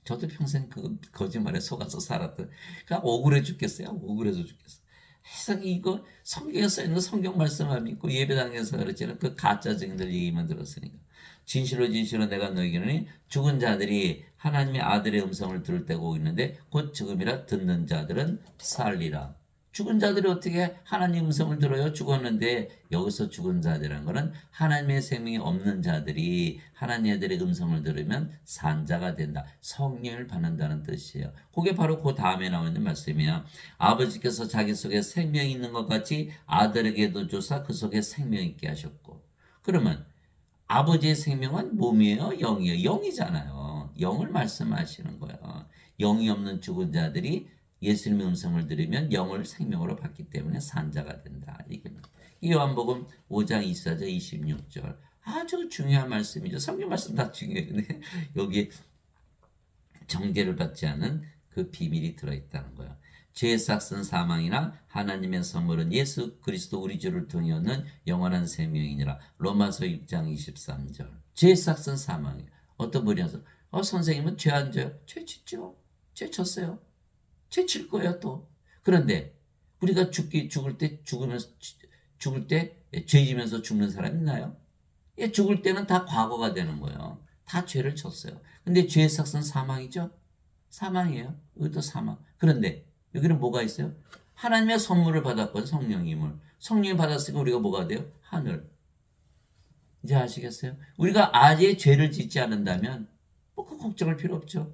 저도 평생 그 거짓말에 속아서 살았던. 그냥 억울해 죽겠어요. 억울해서 죽겠어. 해석이 이거 성경에 써있는 성경 말씀만 믿고 예배당에서 가르치는 그 가짜 증인들 얘기만 들었으니까. 진실로 진실로 내가 너희에게는 죽은 자들이 하나님의 아들의 음성을 들을 때가 오고 있는데 곧 지금이라 듣는 자들은 살리라. 죽은 자들이 어떻게 하나님 음성을 들어요? 죽었는데 여기서 죽은 자들이라는 것은 하나님의 생명이 없는 자들이 하나님의 음성을 들으면 산 자가 된다. 성령을 받는다는 뜻이에요. 그게 바로 그 다음에 나오는 말씀이야. 아버지께서 자기 속에 생명이 있는 것 같이 아들에게도 주사 그 속에 생명 있게 하셨고. 그러면 아버지의 생명은 몸이에요? 영이에요? 영이잖아요. 영을 말씀하시는 거예요. 영이 없는 죽은 자들이 예수님의 음성을 들으면 영을 생명으로 받기 때문에 산자가 된다. 이게 요한복음 5장 24절 26절 아주 중요한 말씀이죠. 성경 말씀 다 중요해요. 근데 여기 정죄를 받지 않은 그 비밀이 들어있다는 거예요. 죄의 삭은 사망이나 하나님의 선물은 예수 그리스도 우리 주를 통해 얻는 영원한 생명이니라. 로마서 6장 23절. 죄의 삭은 사망이에요. 어떤 분이 와서 선생님은 죄 안 져요? 죄 짓죠. 죄 졌어요. 죄 질 거예요 또. 그런데 우리가 죽을 때 죄 지면서 죽는 사람 있나요? 죽을 때는 다 과거가 되는 거예요. 다 죄를 졌어요. 근데 죄의 삭은 사망이죠? 사망이에요. 이것도 사망. 그런데 여기는 뭐가 있어요? 하나님의 선물을 받았거든. 성령님을. 성령을 받았으니까 우리가 뭐가 돼요? 하늘. 이제 아시겠어요? 우리가 아예 죄를 짓지 않는다면 그 걱정할 필요 없죠.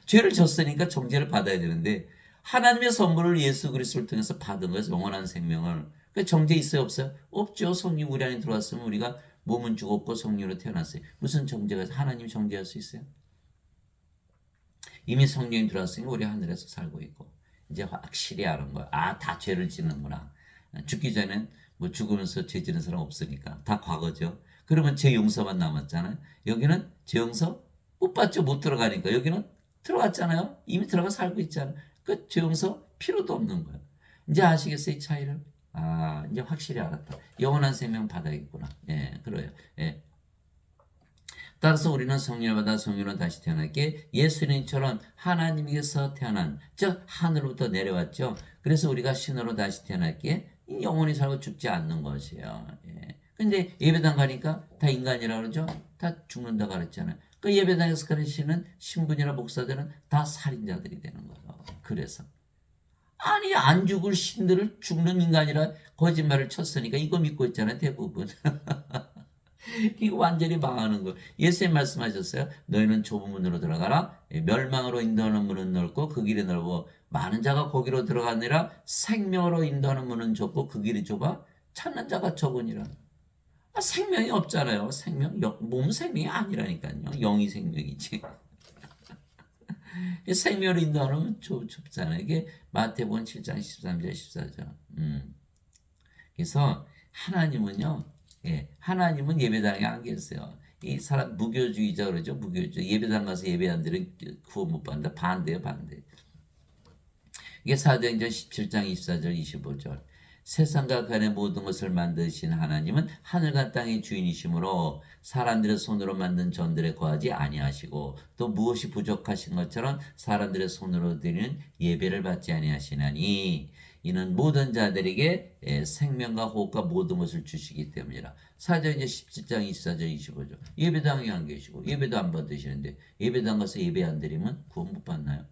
죄를 졌으니까 정죄를 받아야 되는데 하나님의 선물을 예수 그리스도를 통해서 받은 거예요. 영원한 생명을. 그 정죄 있어요, 없어요? 없죠. 성령 우리 안에 들어왔으면 우리가 몸은 죽었고 성령으로 태어났어요. 무슨 정죄가 하나님이 정죄할 수 있어요? 이미 성령이 들어왔으니 우리 하늘에서 살고 있고 이제 확실히 아는 거야. 아, 다 죄를 짓는구나. 죽기 전엔 뭐 죽으면서 죄 지는 사람 없으니까 다 과거죠. 그러면 죄 용서만 남았잖아요. 여기는 죄 용서 못 받죠. 못 들어가니까. 여기는 들어갔잖아요. 이미 들어가 살고 있잖아요. 그 죄 용서 필요도 없는 거예요. 이제 아시겠어요, 이 차이를? 아, 이제 확실히 알았다. 영원한 생명 받아야겠구나. 예, 그래요. 예. 따라서 우리는 성령을 받아 성령으로 다시 태어났기에 예수님처럼 하나님께서 태어난, 즉 하늘로부터 내려왔죠. 그래서 우리가 신으로 다시 태어났기에 영원히 살고 죽지 않는 것이에요. 예. 근데 예배당 가니까 다 인간이라 그러죠. 다 죽는다 그랬잖아요. 그 예배당에서 가르치는 신부니나 목사들은 다 살인자들이 되는 거예요. 그래서 아니 안 죽을 신들을 죽는 인간이라 거짓말을 쳤으니까 이거 믿고 있잖아요. 대부분. 이거 완전히 망하는 거예요. 예수님 말씀하셨어요. 너희는 좁은 문으로 들어가라. 멸망으로 인도하는 문은 넓고 그 길이 넓어 많은 자가 거기로 들어가느라 생명으로 인도하는 문은 좁고 그 길이 좁아 찾는 자가 적으니라. 아, 생명이 없잖아요. 생명, 몸 생명이 아니라니까요. 영이 생명이지. 생명으로 인도하는 좁잖아요. 이게 마태복음 7장 13절 14절. 그래서 하나님은요. 예, 하나님은 예배당에 안 계세요. 이 사람 무교주의자 그러죠. 무교주의. 예배당 가서 예배 안 드리면 구원 못 받는다. 반대요, 반대. 이게 사도행전 17장 24절 25절. 세상과 그 안의 모든 것을 만드신 하나님은 하늘과 땅의 주인이시므로 사람들의 손으로 만든 전들에 거하지 아니하시고 또 무엇이 부족하신 것처럼 사람들의 손으로 드리는 예배를 받지 아니하시나니 이는 모든 자들에게 생명과 호흡과 모든 것을 주시기 때문이라. 사도행전 17장 24절 25절. 예배당에 안 계시고 예배도 안 받으시는데 예배당 가서 예배 안 드리면 구원 못 받나요?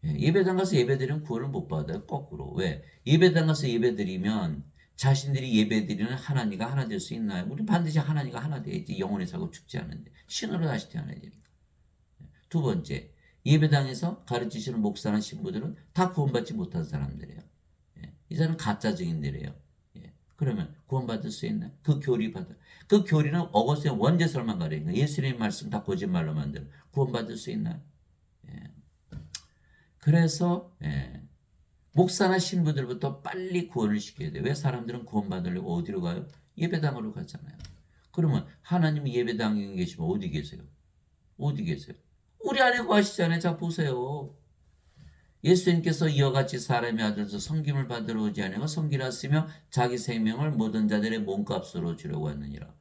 예배당 가서 예배드리면 구원을 못 받아요. 거꾸로. 왜? 예배당 가서 예배드리면 자신들이 예배드리는 하나님과 하나 될 수 있나요? 우리 반드시 하나님과 하나 돼야지. 영원히 살고 죽지 않는데. 신으로 다시 태어나야 되니까. 두 번째, 예배당에서 가르치시는 목사나 신부들은 다 구원받지 못한 사람들이에요. 이 사람은 가짜 증인들이에요. 그러면 구원받을 수 있나요? 그 교리 받아. 그 교리는 어거스틴 원죄설만 가르치는 예수님의 말씀 다 거짓말로 만드는 구원받을 수 있나요? 그래서 목사나 신부들부터 빨리 구원을 시켜야 돼요. 왜 사람들은 구원받으려고 어디로 가요? 예배당으로 가잖아요. 그러면 하나님이 예배당에 계시면 어디 계세요? 어디 계세요? 우리 안에 거하시잖아요. 자 보세요. 예수님께서 이와 같이 사람의 아들로서 섬김을 받으러 오지 아니하고 섬기라 쓰며 자기 생명을 모든 자들의 몸값으로 주려고 왔느니라.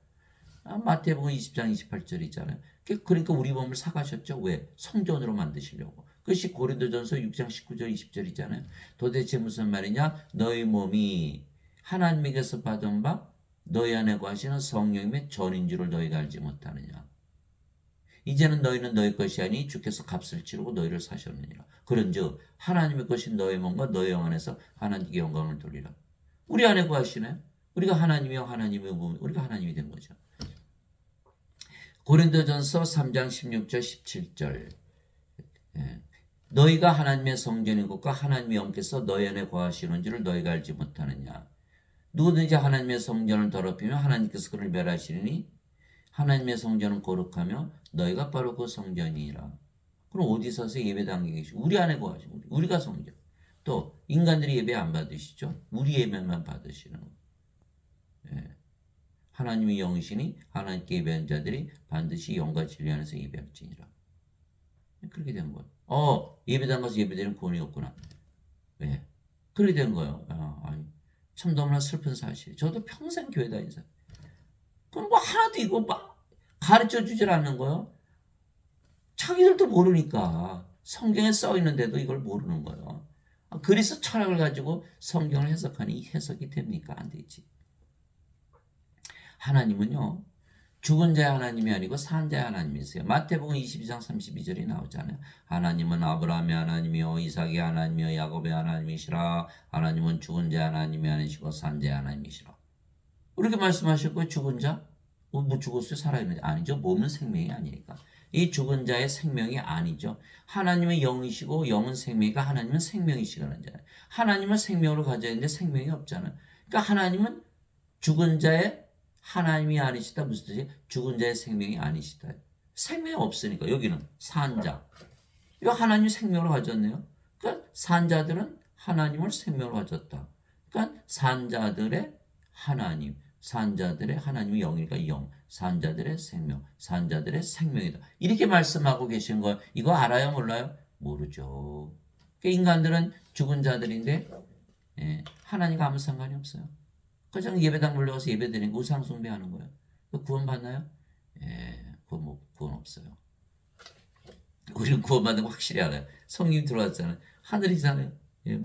마태복음 20장 28절 있잖아요. 그러니까 우리 몸을 사가셨죠. 왜? 성전으로 만드시려고. 그것이 고린도전서 6장 19절 20절이잖아요. 도대체 무슨 말이냐? 너희 몸이 하나님에게서 받은 바 너희 안에 거하시는 성령님의 전인 줄을 너희가 알지 못하느냐. 이제는 너희는 너희 것이 아니 주께서 값을 치르고 너희를 사셨느니라. 그런즉 하나님의 것인 너희 몸과 너희 영 안에서 하나님께 영광을 돌리라. 우리 안에 거하시네. 우리가 하나님이요 하나님의 몸, 우리가 하나님이 된 거죠. 고린도전서 3장 16절 17절. 너희가 하나님의 성전인 것과 하나님의 영께서 너희 안에 거하시는 줄을 너희가 알지 못하느냐. 누구든지 하나님의 성전을 더럽히면 하나님께서 그를 멸하시리니 하나님의 성전은 거룩하며 너희가 바로 그 성전이라. 그럼 어디 서서 예배당에 계시고 우리 안에 거하시고 우리가 성전. 또 인간들이 예배 안 받으시죠. 우리 예배만 받으시는 거예요. 하나님의 영이시니 하나님께 예배한 자들이 반드시 영과 진리 안에서 예배할지니라. 그렇게 된 거예요. 예배당 가서 예배드리는 구원이 없구나. 왜? 그렇게 된 거예요. 참 너무나 슬픈 사실. 저도 평생 교회 다닌 사람. 그럼 뭐 하나도 이거 막 가르쳐 주질 않는 거예요. 자기들도 모르니까 성경에 써 있는데도 이걸 모르는 거예요. 그리스 철학을 가지고 성경을 해석하니 해석이 됩니까? 안 되지. 하나님은요. 죽은 자의 하나님이 아니고 산 자의 하나님이세요. 마태복음 22장 32절이 나오잖아요. 하나님은 아브라함의 하나님이요 이삭의 하나님이요 야곱의 하나님이시라. 하나님은 죽은 자의 하나님이 아니시고 산 자의 하나님이시라. 이렇게 말씀하셨고요. 죽은 자? 뭐 죽었어요? 살아있는지? 아니죠. 몸은 생명이 아니니까. 이 죽은 자의 생명이 아니죠. 하나님은 영이시고 영은 생명이니까 하나님은 생명이시라는 자예요. 하나님은 생명으로 가져야 되는데 생명이 없잖아요. 그러니까 하나님은 죽은 자의 하나님이 아니시다. 무슨 뜻이에요? 죽은 자의 생명이 아니시다. 생명이 없으니까 여기는 산자. 이거 하나님 생명으로 가졌네요. 그러니까 산자들은 하나님을 생명으로 가졌다. 그러니까 산자들의 하나님, 산자들의 하나님이 영이니까 영, 산자들의 생명, 산자들의 생명이다. 이렇게 말씀하고 계신 거예요. 이거 알아요, 몰라요? 모르죠. 그러니까 인간들은 죽은 자들인데 하나님과 아무 상관이 없어요. 그냥 예배당 불러가서 예배드리는 거 우상 숭배하는 거예요. 구원 받나요? 구원 없어요. 우리는 구원받는 거 확실히 알아요. 성령 들어왔잖아요. 하늘이잖아요.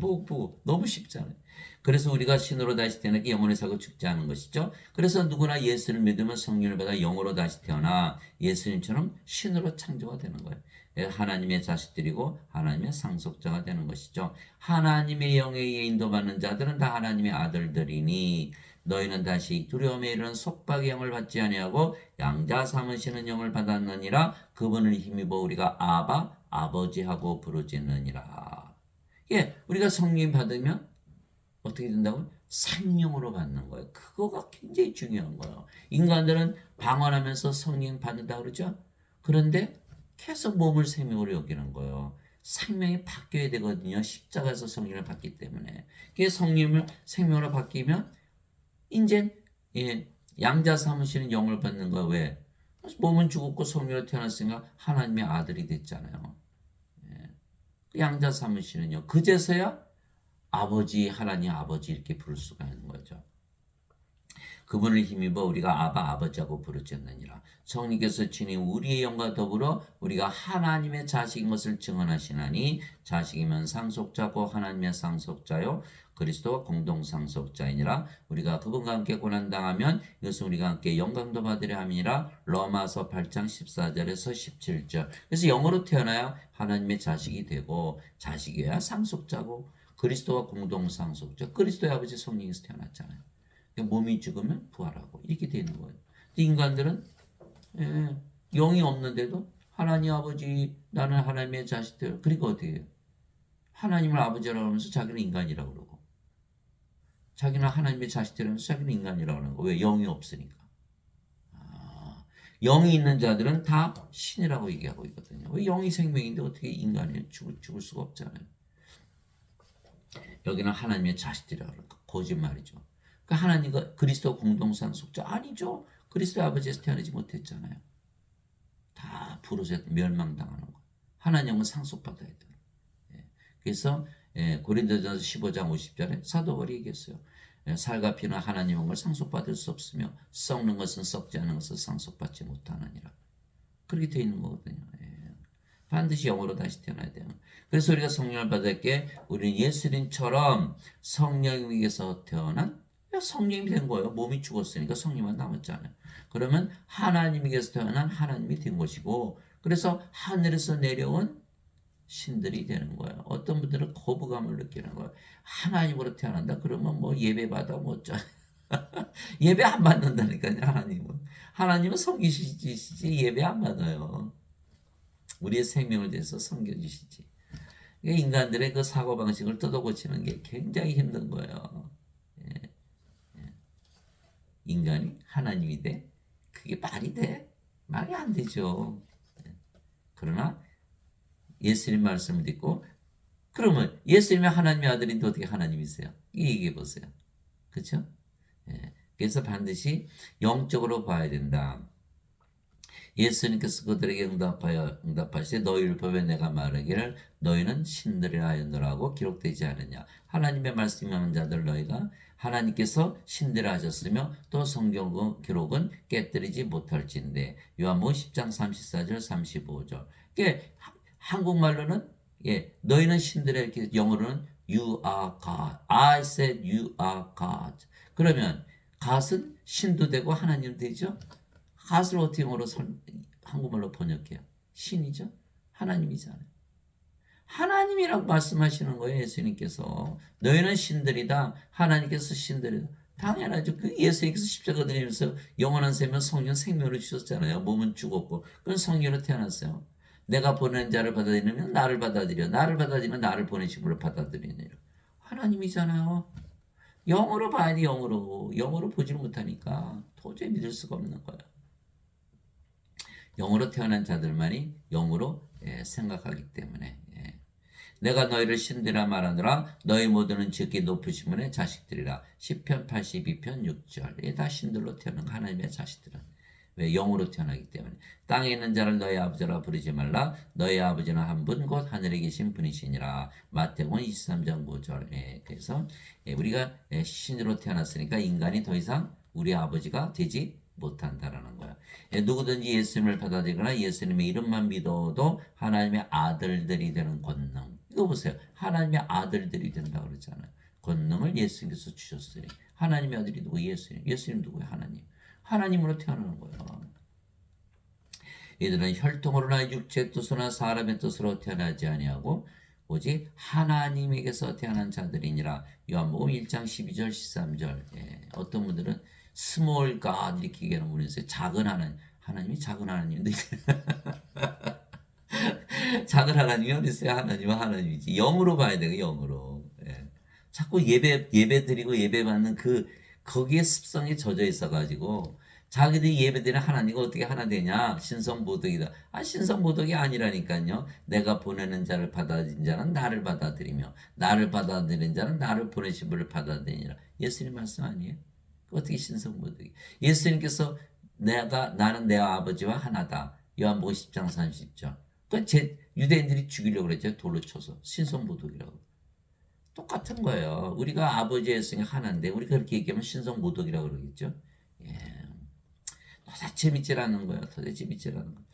보고 너무 쉽잖아요. 그래서 우리가 신으로 다시 태어나기 영혼을 사고 죽지 않은 것이죠. 그래서 누구나 예수를 믿으면 성령을 받아 영으로 다시 태어나 예수님처럼 신으로 창조가 되는 거예요. 하나님의 자식들이고 하나님의 상속자가 되는 것이죠. 하나님의 영에 의해 인도받는 자들은 다 하나님의 아들들이니 너희는 다시 두려움에 이르는 속박의 영을 받지 아니하고 양자 삼으시는 영을 받았느니라. 그분을 힘입어 우리가 아바 아버지하고 부르짖느니라. 우리가 성령 받으면 어떻게 된다고요? 생명으로 받는 거예요. 그거가 굉장히 중요한 거예요. 인간들은 방언하면서 성령 받는다 그러죠. 그런데 계속 몸을 생명으로 여기는 거예요. 생명이 바뀌어야 되거든요. 십자가에서 성령을 받기 때문에. 성령을 생명으로 바뀌면 이제 양자 삼으시는 영을 받는 거야. 왜? 몸은 죽었고 성령으로 태어났으니까 하나님의 아들이 됐잖아요. 양자 삼으시는 영. 그제서야 아버지, 하나님 아버지 이렇게 부를 수가 있는 거죠. 그분을 힘입어 우리가 아바 아버지하고 부르짖느니라. 성령께서 친히 우리의 영과 더불어 우리가 하나님의 자식인 것을 증언하시나니 자식이면 상속자고 하나님의 상속자요 그리스도와 공동 상속자이니라. 우리가 그분과 함께 고난당하면 이것은 우리가 함께 영광도 받으려 함이니라. 로마서 8장 14절에서 17절. 그래서 영으로 태어나야 하나님의 자식이 되고 자식이어야 상속자고 그리스도와 공동 상속자. 그리스도의 아버지 성령에서 태어났잖아요. 몸이 죽으면 부활하고 이렇게 되는 거예요. 인간들은 영이 없는데도 하나님 아버지 나는 하나님의 자식들 그러니까 어떻게 해요? 하나님을 아버지라고 하면서 자기는 인간이라고 그러고 자기는 하나님의 자식들이라면서 자기는 인간이라고 하는 거. 왜? 영이 없으니까. 영이 있는 자들은 다 신이라고 얘기하고 있거든요. 왜? 영이 생명인데 어떻게 인간이 죽을 수가 없잖아요. 여기는 하나님의 자식들이라고 그러니까 거짓말이죠. 그러니까 하나님과 그리스도 공동상속자 아니죠. 그리스도 아버지에서 태어나지 못했잖아요. 다 부르짖 멸망당하는 거. 하나님은 상속받아야 돼요. 그래서 고린도전서 15장 50절에 사도 바울이 얘기했어요. 살과 피는 하나님의 걸 상속받을 수 없으며 썩는 것은 썩지 않은 것을 상속받지 못하느니라. 그렇게 되어 있는 거거든요. 반드시 영으로 다시 태어나야 돼요. 그래서 우리가 성령을 받을 때 우리는 예수님처럼 성령에게서 태어난 성령이 된 거예요. 몸이 죽었으니까 성령만 남았잖아요. 그러면 하나님에게서 태어난 하나님이 된 것이고 그래서 하늘에서 내려온 신들이 되는 거예요. 어떤 분들은 거부감을 느끼는 거예요. 하나님으로 태어난다? 그러면 뭐 예배받아 뭐 어쩌 예배 안 받는다니까요. 하나님은 섬기시지 예배 안 받아요. 우리의 생명을 대해서 섬겨주시지. 인간들의 그 사고방식을 뜯어고치는 게 굉장히 힘든 거예요. 인간이 하나님이 돼? 그게 말이 돼? 말이 안 되죠. 그러나 예수님 말씀을 듣고 그러면 예수님이 하나님의 아들인데 어떻게 하나님이세요? 얘기해 보세요. 그렇죠? 그래서 반드시 영적으로 봐야 된다. 예수님께서 그들에게 응답하시되 너희를 보며 내가 말하기를 너희는 신들이라 하였노라고 기록되지 않느냐. 하나님의 말씀이 하는 자들 너희가 하나님께서 신들이라 하셨으며 또 성경 기록은 깨뜨리지 못할진대. 요한복음 10장 34절 35절. 한국말로는 너희는 신들이라 이렇게 영어로는 You are God. I said you are God. 그러면 God은 신도 되고 하나님 되죠? 갓을 어떻게 한국말로 번역해요? 신이죠? 하나님이잖아요. 하나님이라고 말씀하시는 거예요. 예수님께서. 너희는 신들이다. 하나님께서 신들이다. 당연하죠. 그 예수님께서 십자가 들리면서 영원한 생명 성령 생명을 주셨잖아요. 몸은 죽었고 그건 성령으로 태어났어요. 내가 보낸 자를 받아들이면 나를 받아들여. 나를 받아들이면 나를 보내신 분을 받아들이느니라. 하나님이잖아요. 영으로 봐야 돼. 영으로 보지를 못하니까 도저히 믿을 수가 없는 거예요. 영으로 태어난 자들만이 영으로 생각하기 때문에 내가 너희를 신들이라 말하노라 너희 모두는 지극히 높으신 분의 자식들이라. 시편 82편 6절. 이게 다 신들로 태어난 하나님의 자식들은. 왜? 영으로 태어나기 때문에. 땅에 있는 자를 너희 아버지라 부르지 말라. 너희 아버지는 한 분 곧 하늘에 계신 분이시니라. 마태복음 23장 9절. 그래서 우리가 신으로 태어났으니까 인간이 더 이상 우리 아버지가 되지 못한다라는 거야. 누구든지 예수님을 받아들이거나 예수님의 이름만 믿어도 하나님의 아들들이 되는 권능. 이거 보세요. 하나님의 아들들이 된다고 그러잖아요. 권능을 예수님께서 주셨어요. 하나님의 아들이 누구? 예수님. 예수님 누구예요? 하나님. 하나님으로 태어나는 거예요. 이들은 혈통으로나 육체의 뜻으로나 사람의 뜻으로 태어나지 아니하고 오직 하나님에게서 태어난 자들이니라. 요한복음 1장 12절 13절. 어떤 분들은 스몰 갓 이렇게 얘기하는 분이 있어요. 작은 하나님. 하나님이 작은 하나님인데 작은 하나님이 어디 있어요? 하나님은 하나님이지. 영으로 봐야 돼요. 영으로. 자꾸 예배 드리고 예배 받는 거기에 습성이 젖어 있어가지고 자기들이 예배드리는 하나님과 어떻게 하나 되냐? 신성모독이다. 신성모독이 아니라니까요. 내가 보내는 자를 받아들인 자는 나를 받아들이며 나를 받아들인 자는 나를 보내신 분을 받아들이니라. 예수님 말씀 아니에요? 어떻게 신성모독이? 예수님께서 나는 내 아버지와 하나다. 요한복음 10장 30절. 유대인들이 죽이려고 그랬죠. 돌로 쳐서. 신성모독이라고. 똑같은 거예요. 우리가 아버지의 예수님이 하나인데 우리 그렇게 얘기하면 신성모독이라고 그러겠죠. 도대체 믿지라는 거예요. 도대체 믿지라는 거예요.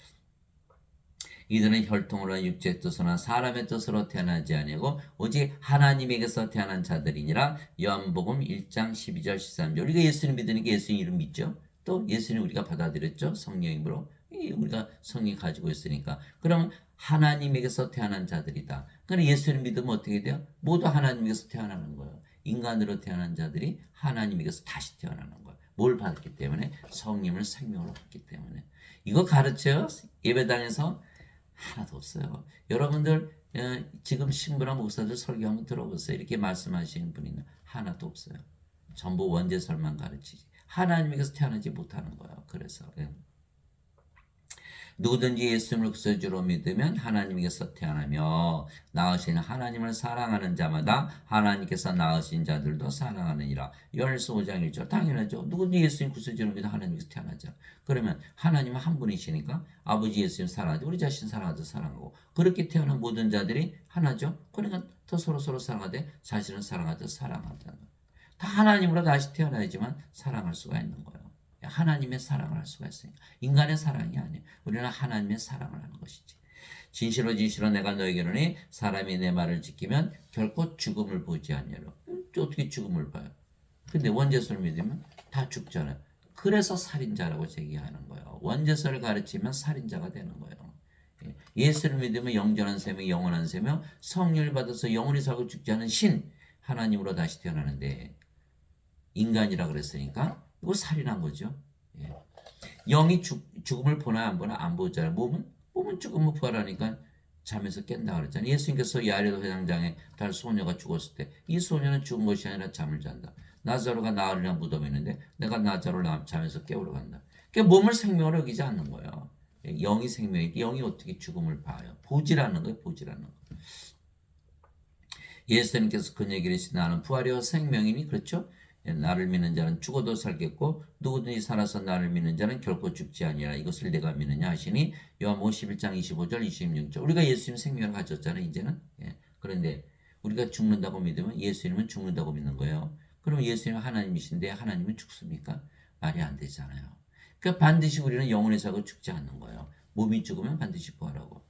이들은 혈통으로나 육체의 뜻으로나 사람의 뜻으로 태어나지 아니하고 오직 하나님에게서 태어난 자들이니라. 요한복음 1장 12절 13절. 우리가 예수님 믿으니까 예수님 이름 믿죠. 또 예수님 우리가 받아들였죠. 성령님으로. 우리가 성령 가지고 있으니까. 그러면 하나님에게서 태어난 자들이다. 그러니까 예수님 믿으면 어떻게 돼요? 모두 하나님에게서 태어나는 거예요. 인간으로 태어난 자들이 하나님에게서 다시 태어나는 거예요. 뭘 받았기 때문에? 성령을 생명으로 받기 때문에. 이거 가르쳐요? 예배당에서? 하나도 없어요. 여러분들 지금 신부나 목사들 설교 한번 들어보세요. 이렇게 말씀하시는 분이 하나도 없어요. 전부 원죄설만 가르치지. 하나님에게서 태어나지 못하는 거예요. 그래서 누구든지 예수님을 구세주로 믿으면 하나님에게서 태어나며 낳으신 하나님을 사랑하는 자마다 하나님께서 낳으신 자들도 사랑하느니라. 요한일서 5장 1절. 당연하죠. 누구든지 예수님 구세주로 믿으면 하나님께서 태어나죠. 그러면 하나님은 한 분이시니까 아버지 예수님 사랑하죠. 우리 자신 사랑하죠. 사랑하고. 그렇게 태어난 모든 자들이 하나죠. 그러니까 더 서로 사랑하되 자신을 사랑하죠. 사랑하잖아요. 다 하나님으로 다시 태어나야지만 사랑할 수가 있는 거예요. 하나님의 사랑을 할 수가 있어요. 인간의 사랑이 아니에요. 우리는 하나님의 사랑을 하는 것이지. 진실로 내가 너에게 이르노니 사람이 내 말을 지키면 결코 죽음을 보지 않냐로. 어떻게 죽음을 봐요? 근데 원죄설을 믿으면 다 죽잖아요. 그래서 살인자라고 제기하는 거예요. 원죄설을 가르치면 살인자가 되는 거예요. 예수를 믿으면 영전한 생명, 영원한 생명, 성령을 받아서 영원히 살고 죽지 않은 신 하나님으로 다시 태어나는데 인간이라 그랬으니까 이거 살인한 거죠. 영이 죽음을 보나 안 보나 안 보잖아요. 몸은 죽음을 부활하니까 잠에서 깬다 그랬잖아요. 예수님께서 야이로 회당장에 달 소녀가 죽었을 때 이 소녀는 죽은 것이 아니라 잠을 잔다. 나자로가 나으리란 무덤에 있는데 내가 나자로를 잠에서 깨우러 간다. 그러니까 몸을 생명으로 여기지 않는 거예요. 영이 생명이기 영이 어떻게 죽음을 봐요. 보지라는 거예요. 보지라는 거. 예수님께서 그 얘기를 하시 나는 부활이요 생명이니 그렇죠? 나를 믿는 자는 죽어도 살겠고 누구든지 살아서 나를 믿는 자는 결코 죽지 아니라 이것을 내가 믿느냐 하시니 요한복음 11장 25절 26절. 우리가 예수님 생명을 가졌잖아요. 이제는. 그런데 우리가 죽는다고 믿으면 예수님은 죽는다고 믿는 거예요. 그럼 예수님은 하나님이신데 하나님은 죽습니까? 말이 안 되잖아요. 그러니까 반드시 우리는 영원히 살고 죽지 않는 거예요. 몸이 죽으면 반드시 부활하고.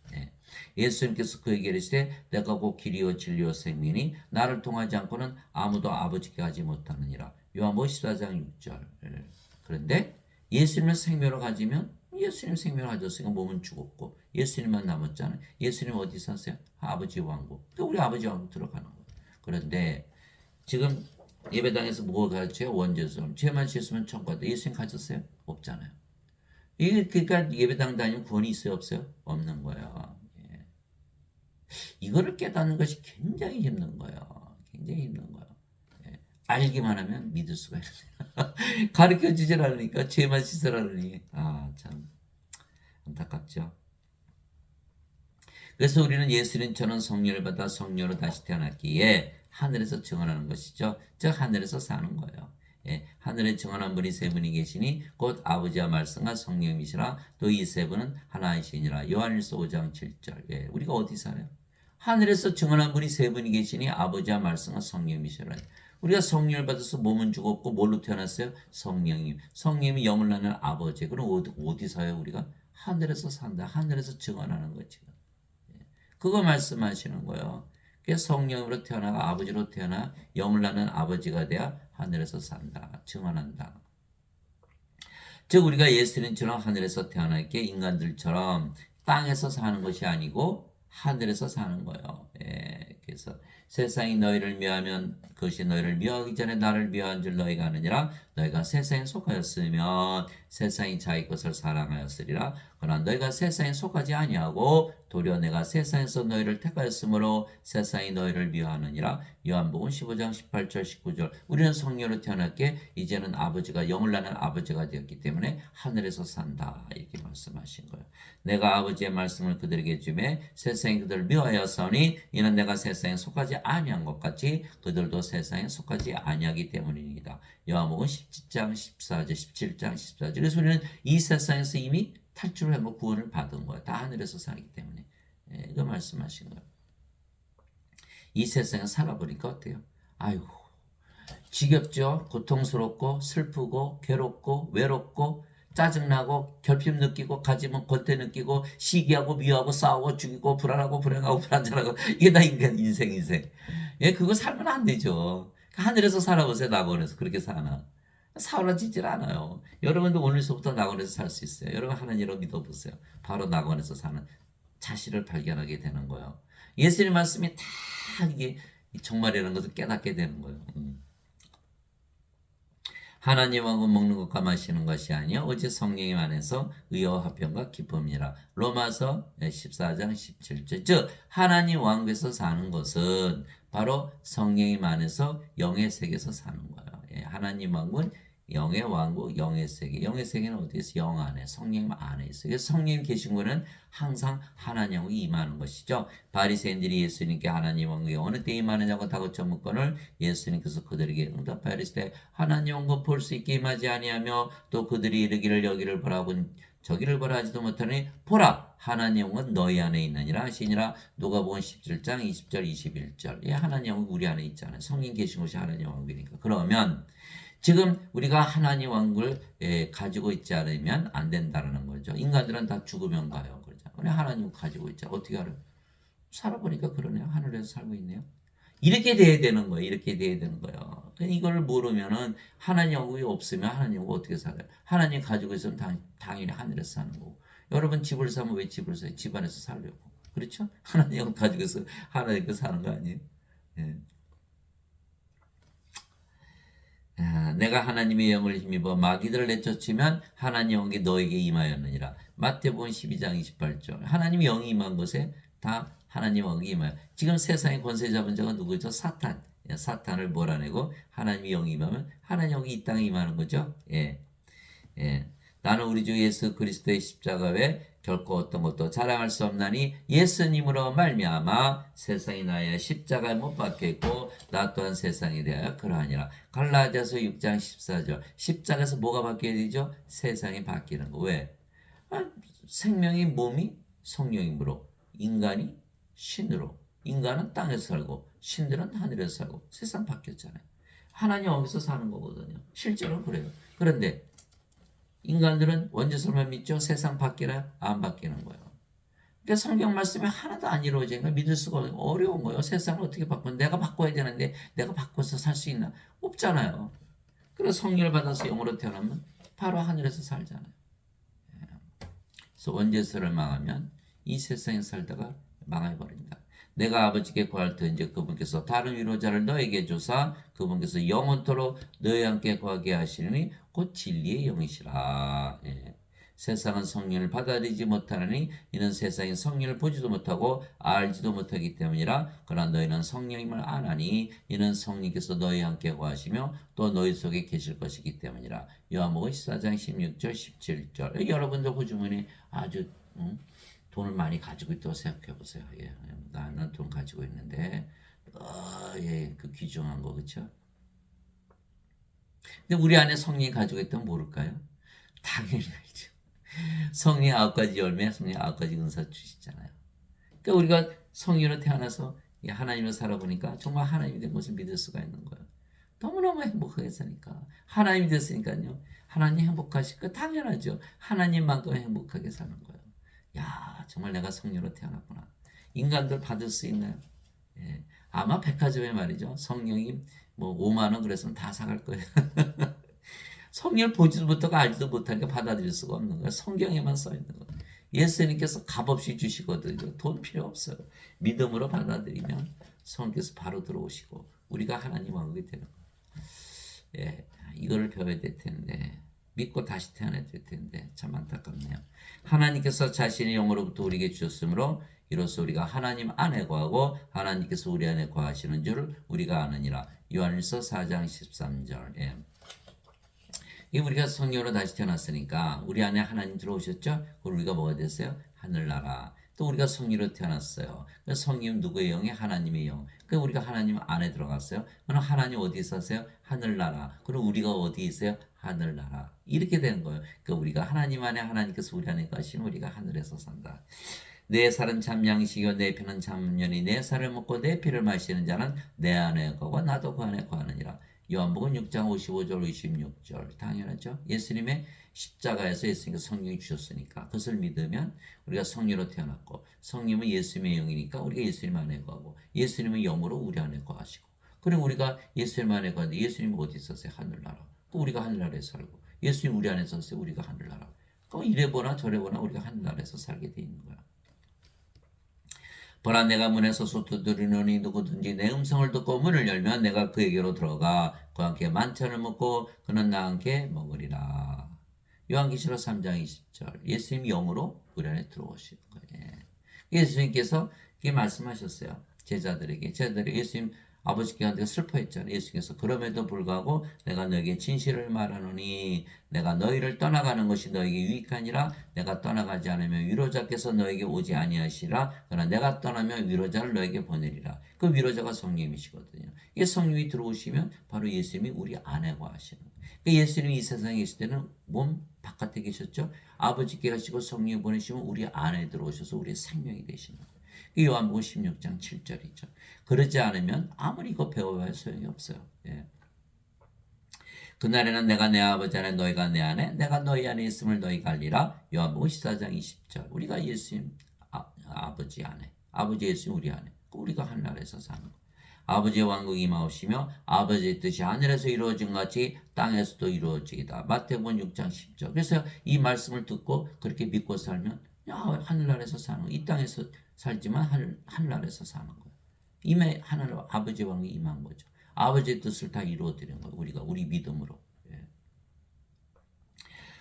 예수님께서 그에게 이르시되 내가 곧 길이요 진리요 생명이니 나를 통하지 않고는 아무도 아버지께 가지 못하느니라. 요한복음 14장 6절. 그런데 예수님을 생명으로 가지면 예수님 생명을 가졌으니까 몸은 죽었고 예수님만 남았잖아요. 예수님 어디 사세요? 아버지 왕국. 또 우리 아버지 왕국 들어가는 거예요. 그런데 지금 예배당에서 뭐 가르쳐요? 원죄수험. 죄만 씻으면 천국 간다. 예수님 가르쳤어요? 없잖아요. 이게 그러니까 예배당 다니면 구원이 있어요? 없어요? 없는 거예요. 예. 이거를 깨닫는 것이 굉장히 힘든 거예요. 굉장히 힘든 거예요. 예. 알기만 하면 믿을 수가 있어요. 가르쳐 주질 않으니까 죄만 씻으라니. 아, 참 안타깝죠. 그래서 우리는 예수님처럼 성령을 받아 성령으로 다시 태어났기에 하늘에서 증언하는 것이죠. 즉 하늘에서 사는 거예요. 예, 하늘에 증언한 분이 세 분이 계시니 곧 아버지와 말씀과 성령이시라. 또 이 세 분은 하나이시니라. 요한일서 5장 7절. 예, 우리가 어디 살아요? 하늘에서 증언한 분이 세 분이 계시니 아버지와 말씀과 성령이시라. 우리가 성령을 받아서 몸은 죽었고 뭘로 태어났어요? 성령님. 성령님이 영을 낳는 아버지. 그럼 어디 사요 우리가? 하늘에서 산다. 하늘에서 증언하는 거지. 그거 말씀하시는 거예요. 그래서 성령으로 태어나가 아버지로 태어나 영을 낳는 아버지가 돼야 하늘에서 산다. 증언한다. 즉 우리가 예수님처럼 하늘에서 태어났기에 인간들처럼 땅에서 사는 것이 아니고 하늘에서 사는 거예요. 예, 그래서 세상이 너희를 미워하면 그것이 너희를 미워하기 전에 나를 미워한 줄 너희가 아느니라. 너희가 세상에 속하였으면 세상이 자기 것을 사랑하였으리라. 그러나 너희가 세상에 속하지 아니하고 도리어 내가 세상에서 너희를 택하였으므로 세상이 너희를 미워하느니라. 요한복음 15장 18절 19절. 우리는 성령으로 태어났기에 이제는 아버지가 영을 낳는 아버지가 되었기 때문에 하늘에서 산다. 이렇게 말씀하신 거예요. 내가 아버지의 말씀을 그들에게 주매 세상이 그들을 미워하였으니 이는 내가 세상에 속하지 아니한 것 같이 그들도 세상에 속하지 아니하기 때문입니다. 요한복음 17장 14절 17장 14절. 그래서 우리는 이 세상에서 이미 탈출을 하고 구원을 받은 거예요. 다 하늘에서 살기 때문에. 예, 이거 말씀하신 거예요. 이 세상에 살아보니까 어때요? 아이고 지겹죠. 고통스럽고 슬프고 괴롭고 외롭고 짜증나고 결핍 느끼고 가지면 권태 느끼고 시기하고 미워하고 싸우고 죽이고 불안하고 불행하고 불안전하고 이게 다 인생. 예, 그거 살면 안 되죠. 하늘에서 살아보세요. 낙원에서 그렇게 사나. 사라지질 않아요. 여러분도 오늘서부터 낙원에서 살 수 있어요. 여러분 하나님으로 믿어보세요. 바로 낙원에서 사는 자신을 발견하게 되는 거예요. 예수님 말씀이 다 이게 정말이라는 것을 깨닫게 되는 거예요. 하나님하고 먹는 것과 마시는 것이 아니요 오직 성령님 안에서 의와 화평과 기쁨이라. 로마서 14장 17절. 즉 하나님 왕국에서 사는 것은 바로 성령님 안에서 영의 세계에서 사는 거예요. 예, 하나님 왕국은 영의 왕국, 영의 세계. 영의 세계는 어디에 있어? 영 안에, 성령님 안에 있어요. 그래서 성령님 계신 곳은 항상 하나님 왕국이 임하는 것이죠. 바리새인들이 예수님께 하나님 왕국이 어느 때 임하느냐고 다그쳐 묻거늘 예수님께서 그들에게 응답하여 이르시되 하나님 왕국 볼 수 있게 임하지 아니하며 또 그들이 이르기를 여기를 보라고 저기를 보라 하지도 못하니 보라 하나님 왕국은 너희 안에 있느니라 하시니라. 누가복음 17장 20절 21절. 예, 하나님 왕국 우리 안에 있잖아요. 성령 계신 곳이 하나님 왕국이니까. 그러면 지금 우리가 하나님 왕국을 가지고 있지 않으면 안 된다는 거죠. 인간들은 다 죽으면 가요. 그러죠. 우리 하나님 가지고 있죠. 어떻게 알아요? 살아보니까 그러네요. 하늘에서 살고 있네요. 이렇게 돼야 되는 거예요. 이렇게 돼야 되는 거예요. 이걸 모르면은 하나님 왕국이 없으면 하나님 왕국 어떻게 살아요? 하나님 가지고 있으면 당연히 하늘에서 사는 거고. 여러분 집을 사면 왜 집을 사요? 집 안에서 살려고. 그렇죠? 하나님 왕국 가지고 있어 하나님께 사는 거 아니에요? 예. 내가 하나님의 영을 힘입어 마귀들을 내쫓으면 하나님 영이 너에게 임하였느니라. 마태복음 12장 28절. 하나님의 영이 임한 것에 다 하나님 영이 임하여. 지금 세상의 권세 잡은 자가 누구죠? 사탄. 사탄을 몰아내고 하나님의 영이 임하면 하나님 영이 이 땅에 임하는 거죠. 예. 예. 나는 우리 주 예수 그리스도의 십자가 외 결코 어떤 것도 자랑할 수 없나니 예수님으로 말미암아 세상이 나의 십자가에 못 박혔고 나 또한 세상에 대하여 그러하니라. 갈라디아서 6장 14절. 십자가에서 뭐가 바뀌어야 되죠? 세상이 바뀌는 거. 왜? 생명의 몸이 성령이므로 인간이 신으로. 인간은 땅에서 살고 신들은 하늘에서 살고 세상 바뀌었잖아요. 하나님 여기서 사는 거거든요. 실제로 그래요. 그런데 인간들은 원죄설만 믿죠. 세상 바뀌나요? 안 바뀌는 거예요. 그러니까 성경 말씀이 하나도 안 이루어지니까 믿을 수가 어려운 거예요. 세상을 어떻게 바꿔? 내가 바꿔야 되는데 내가 바꿔서 살 수 있나? 없잖아요. 그래서 성령을 받아서 영으로 태어나면 바로 하늘에서 살잖아요. 그래서 원죄설을 망하면 이 세상에 살다가 망해버린다. 내가 아버지께 구할 터인지 그분께서 다른 위로자를 너에게 주사 그분께서 영원토록 너희와 함께 거하게 하시니 곧 진리의 영이시라. 예. 세상은 성령을 받아들이지 못하느니 이는 세상이 성령을 보지도 못하고 알지도 못하기 때문이라. 그러나 너희는 성령임을 아나니 이는 성령께서 너희와 함께 거하시며 또 너희 속에 계실 것이기 때문이라. 요한복음 14장 16절 17절. 여러분들 호주머니 아주 돈을 많이 가지고 있다고 생각해 보세요. 예. 나는 돈 가지고 있는데 예, 그 귀중한 거 그렇죠? 근데 우리 안에 성령이 가지고 있다면 모를까요? 당연히 알죠. 성령 9가지 열매, 성령 9가지 은사 주시잖아요. 그러니까 우리가 성령으로 태어나서 하나님을 살아보니까 정말 하나님이 된 것을 믿을 수가 있는 거예요. 너무너무 행복하게 사니까. 하나님이 됐으니까요. 하나님 행복하실 거 당연하죠. 하나님만큼 행복하게 사는 거예요. 야, 정말 내가 성령으로 태어났구나. 인간들 받을 수 있나요? 예. 아마 백화점에 말이죠. 성령이 뭐 5만 원 그랬으면 다 사갈 거예요. 성령을 보지도 못하고 알지도 못하게 받아들일 수가 없는 거예요. 성경에만 써 있는 거예요. 예수님께서 값없이 주시거든요. 돈 필요 없어요. 믿음으로 받아들이면 성령께서 바로 들어오시고 우리가 하나님 왕국이 되는 거예요. 예, 이거를 배워야 될 텐데 믿고 다시 태어나야 될 텐데 참 안타깝네요. 하나님께서 자신의 영으로부터 우리에게 주셨으므로 이로써 우리가 하나님 안에 거하고 하나님께서 우리 안에 거하시는 줄 우리가 아느니라. 요한일서 4장 13절. 예. 우리가 성령으로 다시 태어났으니까 우리 안에 하나님 들어오셨죠? 그럼 우리가 뭐가 됐어요? 하늘나라. 또 우리가 성령으로 태어났어요. 성령 누구의 영이? 하나님의 영. 그러니까 우리가 하나님 안에 들어갔어요. 그럼 하나님 어디 있었어요? 하늘나라. 그럼 우리가 어디 있어요? 하늘나라. 이렇게 되는 거예요. 그러니까 우리가 하나님 안에 하나님께서 우리 안에 가시면 우리가 하늘에서 산다. 내 살은 참 양식이요 내 피는 참 연이 내 살을 먹고 내 피를 마시는 자는 내 안에 거고 나도 그 안에 거하느니라. 요한복음 6장 55절 56절. 당연하죠. 예수님의 십자가에서 예수님께서 성령이 주셨으니까 그것을 믿으면 우리가 성령으로 태어났고 성령은 예수님의 영이니까 우리가 예수님 안에 거하고 예수님은 영으로 우리 안에 거하시고 그리고 우리가 예수님 안에 거하는데 예수님은 어디 있었어요? 하늘나라. 우리가 하늘나라에 살고 예수님 우리 안에 있었어요. 우리가 하늘나라. 그럼 이래 보나 저래 보나 우리가 하늘나라에서 살게 돼 있는 거야. 보라 내가 문에 서서 두드리노니 누구든지 내 음성을 듣고 문을 열면 내가 그에게로 들어가 그와 함께 만찬을 먹고 그는 나와 함께 먹으리라. 요한계시록 3장 20절. 예수님 영으로 우리 안에 들어오시는 거예요. 예수님께서 이렇게 말씀하셨어요. 제자들에게 예수님 아버지께 한테 슬퍼했잖아요. 예수께서 그럼에도 불구하고 내가 너에게 진실을 말하노니 내가 너희를 떠나가는 것이 너에게 유익하니라. 내가 떠나가지 않으면 위로자께서 너에게 오지 아니하시라. 그러나 내가 떠나면 위로자를 너에게 보내리라. 그 위로자가 성령이시거든요. 이 성령이 들어오시면 바로 예수님이 우리 안에 거하시는 거예요. 예수님이 이 세상에 계실 때는 몸 바깥에 계셨죠. 아버지께 가시고 성령이 보내시면 우리 안에 들어오셔서 우리의 생명이 되시는 거예요. 요한복음 16장 7절이죠. 그러지 않으면 아무리 이거 배워봐야 소용이 없어요. 예. 그날에는 내가 내 아버지 안에 너희가 내 안에 내가 너희 안에 있음을 너희가 알리라. 요한복음 14장 20절. 우리가 예수님 아버지 안에 아버지 예수님 우리 안에 우리가 하늘나라에서 사는 거예요. 아버지의 왕국이 임하오시며 아버지의 뜻이 하늘에서 이루어진 것 같이 땅에서도 이루어지기다. 마태복음 6장 10절. 그래서 이 말씀을 듣고 그렇게 믿고 살면 하늘나라에서 사는 거예요. 이 땅에서 살지만 하늘나라에서 사는 거예요. 이미 하늘 아버지의 왕국이 임한 거죠. 아버지의 뜻을 다 이루어드리는 거예요. 우리 믿음으로. 예.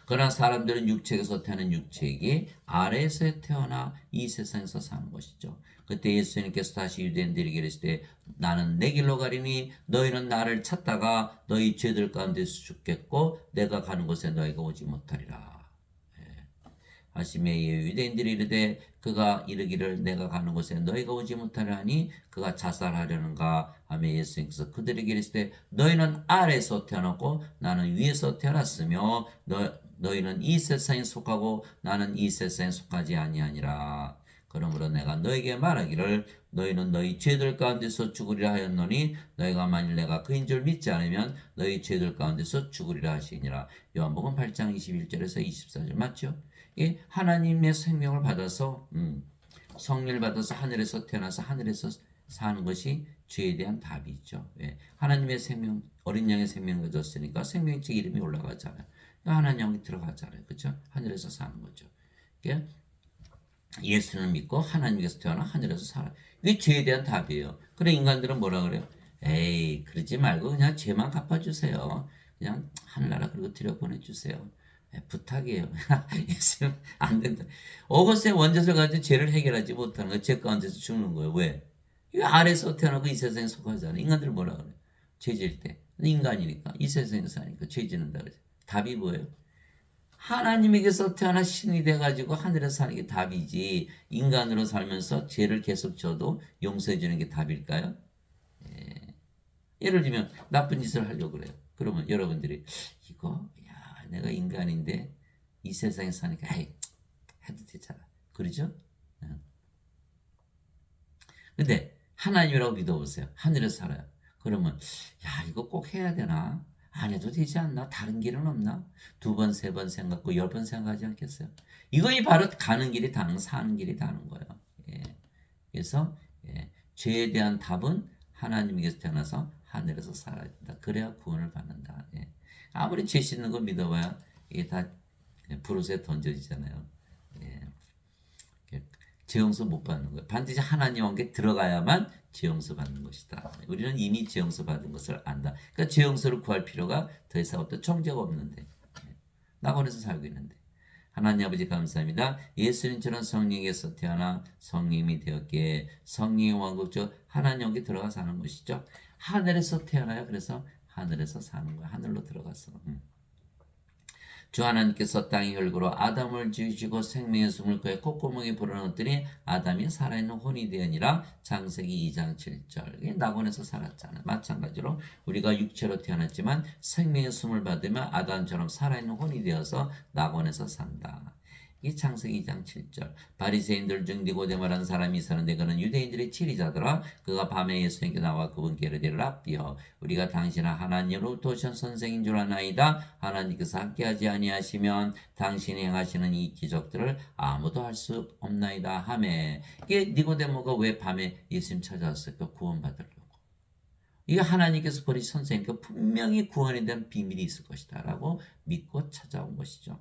그러나 사람들은 육체에서 태어난 육체이기 아래에서 태어나 이 세상에서 사는 것이죠. 그때 예수님께서 다시 유대인들에게 이르시되 나는 내 길로 가리니 너희는 나를 찾다가 너희 죄들 가운데서 죽겠고 내가 가는 곳에 너희가 오지 못하리라. 하시매 유대인들이 이르되 그가 이르기를 내가 가는 곳에 너희가 오지 못하리니 그가 자살하려는가 하며 예수님께서 그들에게 이르시되 너희는 아래에서 태어났고 나는 위에서 태어났으며 너희는 이 세상에 속하고 나는 이 세상에 속하지 아니하니라. 그러므로 내가 너희에게 말하기를 너희는 너희 죄들 가운데서 죽으리라 하였노니 너희가 만일 내가 그인 줄 믿지 않으면 너희 죄들 가운데서 죽으리라 하시니라. 요한복음 8장 21절에서 24절 맞죠? 예, 하나님의 생명을 받아서 성령을 받아서 하늘에서 태어나서 하늘에서 사는 것이 죄에 대한 답이죠. 예, 하나님의 생명 어린 양의 생명을 줬으니까 생명책 이름이 올라가잖아요. 하나님 영이 들어가잖아요. 그렇죠? 하늘에서 사는 거죠. 예? 예수를 믿고 하나님께서 태어나 하늘에서 살아. 이게 죄에 대한 답이에요. 그래 인간들은 뭐라 그래요? 에이 그러지 말고 그냥 죄만 갚아주세요. 그냥 하늘나라 그리고 들여보내주세요. 부탁이에요. 예수는 안 된다. 어거스의 원죄를 가지고 죄를 해결하지 못하는 거, 죄 가운데서 죽는 거예요. 왜? 이 아래서 태어나고 이 세상에 속하잖아요. 인간들 뭐라 그래? 죄 질 때. 인간이니까 이 세상에서 사니까 죄 짓는다 그러죠. 답이 뭐예요? 하나님에게서 태어나 신이 돼가지고 하늘에서 사는 게 답이지 인간으로 살면서 죄를 계속 져도 용서해 주는 게 답일까요? 예. 예를 들면 나쁜 짓을 하려고 그래요. 그러면 여러분들이 이거 야 내가 인간인데 이 세상에 사니까 에이 해도 되잖아. 그러죠? 예. 근데 하나님이라고 믿어보세요. 하늘에서 살아요. 그러면 야 이거 꼭 해야 되나? 안 해도 되지 않나? 다른 길은 없나? 두 번, 세 번 생각고 10번 생각하지 않겠어요? 이거이 바로 가는 길이 다는 사는 길이 다는 거예요. 예. 그래서 죄에 대한 답은 하나님께서 태어나서 하늘에서 살아야 된다. 그래야 구원을 받는다. 예. 아무리 죄 씻는 거 믿어봐야 이게 다 브루스에 던져지잖아요. 예. 죄용서 못 받는 거예요. 반드시 하나님 관계 들어가야만 죄용서 받는 것이다. 우리는 이미 죄용서 받은 것을 안다. 그러니까 죄용서를 구할 필요가 더 이상 어떤 정죄가 없는데 낙원에서 살고 있는데 하나님 아버지 감사합니다. 예수님처럼 성령에서 태어나 성령이 되었기에 성령의 왕국 즉 하나님 관계 들어가 사는 것이죠. 하늘에서 태어나요. 그래서 하늘에서 사는 거야. 하늘로 들어가서. 주 하나님께서 땅의 혈구로 아담을 지으시고 생명의 숨을 그의 콧구멍에 불어넣었더니 아담이 살아있는 혼이 되었니라. 창세기 2장 7절. 낙원에서 살았잖아요. 마찬가지로 우리가 육체로 태어났지만 생명의 숨을 받으면 아담처럼 살아있는 혼이 되어서 낙원에서 산다. 이 창세기 2장 7절. 바리새인들 중 니고데모라는 사람이 있었는데 그는 유대인들의 치리자더라. 그가 밤에 예수님께 나와 그분께 이르되 랍비여 우리가 당신은 하나님으로부터 오신 선생인 줄 아나이다. 하나님께서 함께하지 아니하시면 당신이 행하시는 이 기적들을 아무도 할 수 없나이다 하매. 이게 니고데모가 왜 밤에 예수님 찾아왔을까? 구원받으려고. 이게 하나님께서 버리신 선생이니까 분명히 구원에 대한 비밀이 있을 것이다 라고 믿고 찾아온 것이죠.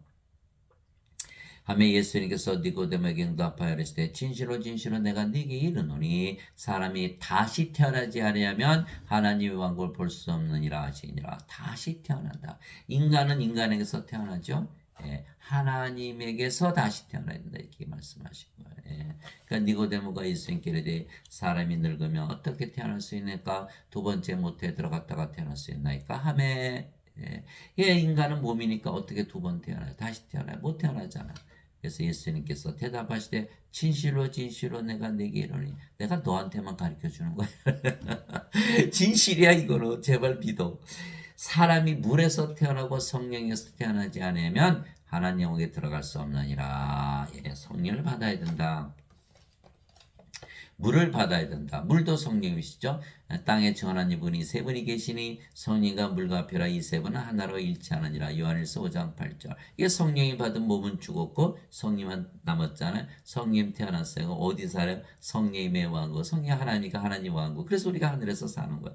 밤에 예수님께서 니고데모에게 응답하여 이르시되 진실로 진실로 내가 네게 이르노니 사람이 다시 태어나지 아니하면 하나님의 왕국을 볼 수 없느니라 하시니라. 다시 태어난다. 인간은 인간에게서 태어나죠. 예, 하나님에게서 다시 태어나야 된다 이렇게 말씀하신 거예요. 예, 그러니까 니고데모가 예수님께 이르되 사람이 늙으면 어떻게 태어날 수 있나이까? 두 번째 모태에 들어갔다가 태어날 수 있나이까? 하매 예, 인간은 몸이니까 어떻게 두 번 태어나요? 다시 태어나요? 못 태어나잖아. 그래서 예수님께서 대답하시되 진실로 진실로 내가 네게 이르노니 내가 너한테만 가르쳐 주는 거야. 진실이야 이거는 제발 믿어. 사람이 물에서 태어나고 성령에서 태어나지 않으면 하나님 영역에 들어갈 수 없느니라. 예, 성령을 받아야 된다. 물을 받아야 된다. 물도 성령이시죠. 땅에 정한 이분이 세 분이 계시니 성령과 물과 벼라 이 세 분은 하나로 일치하느니라. 요한일서 5장 8절. 이게 성령이 받은 몸은 죽었고 성령만 남았잖아요. 성령 태어났어요. 어디 살아요? 성령의 왕국. 성령 하나님이니까 하나님 왕국. 그래서 우리가 하늘에서 사는 거야.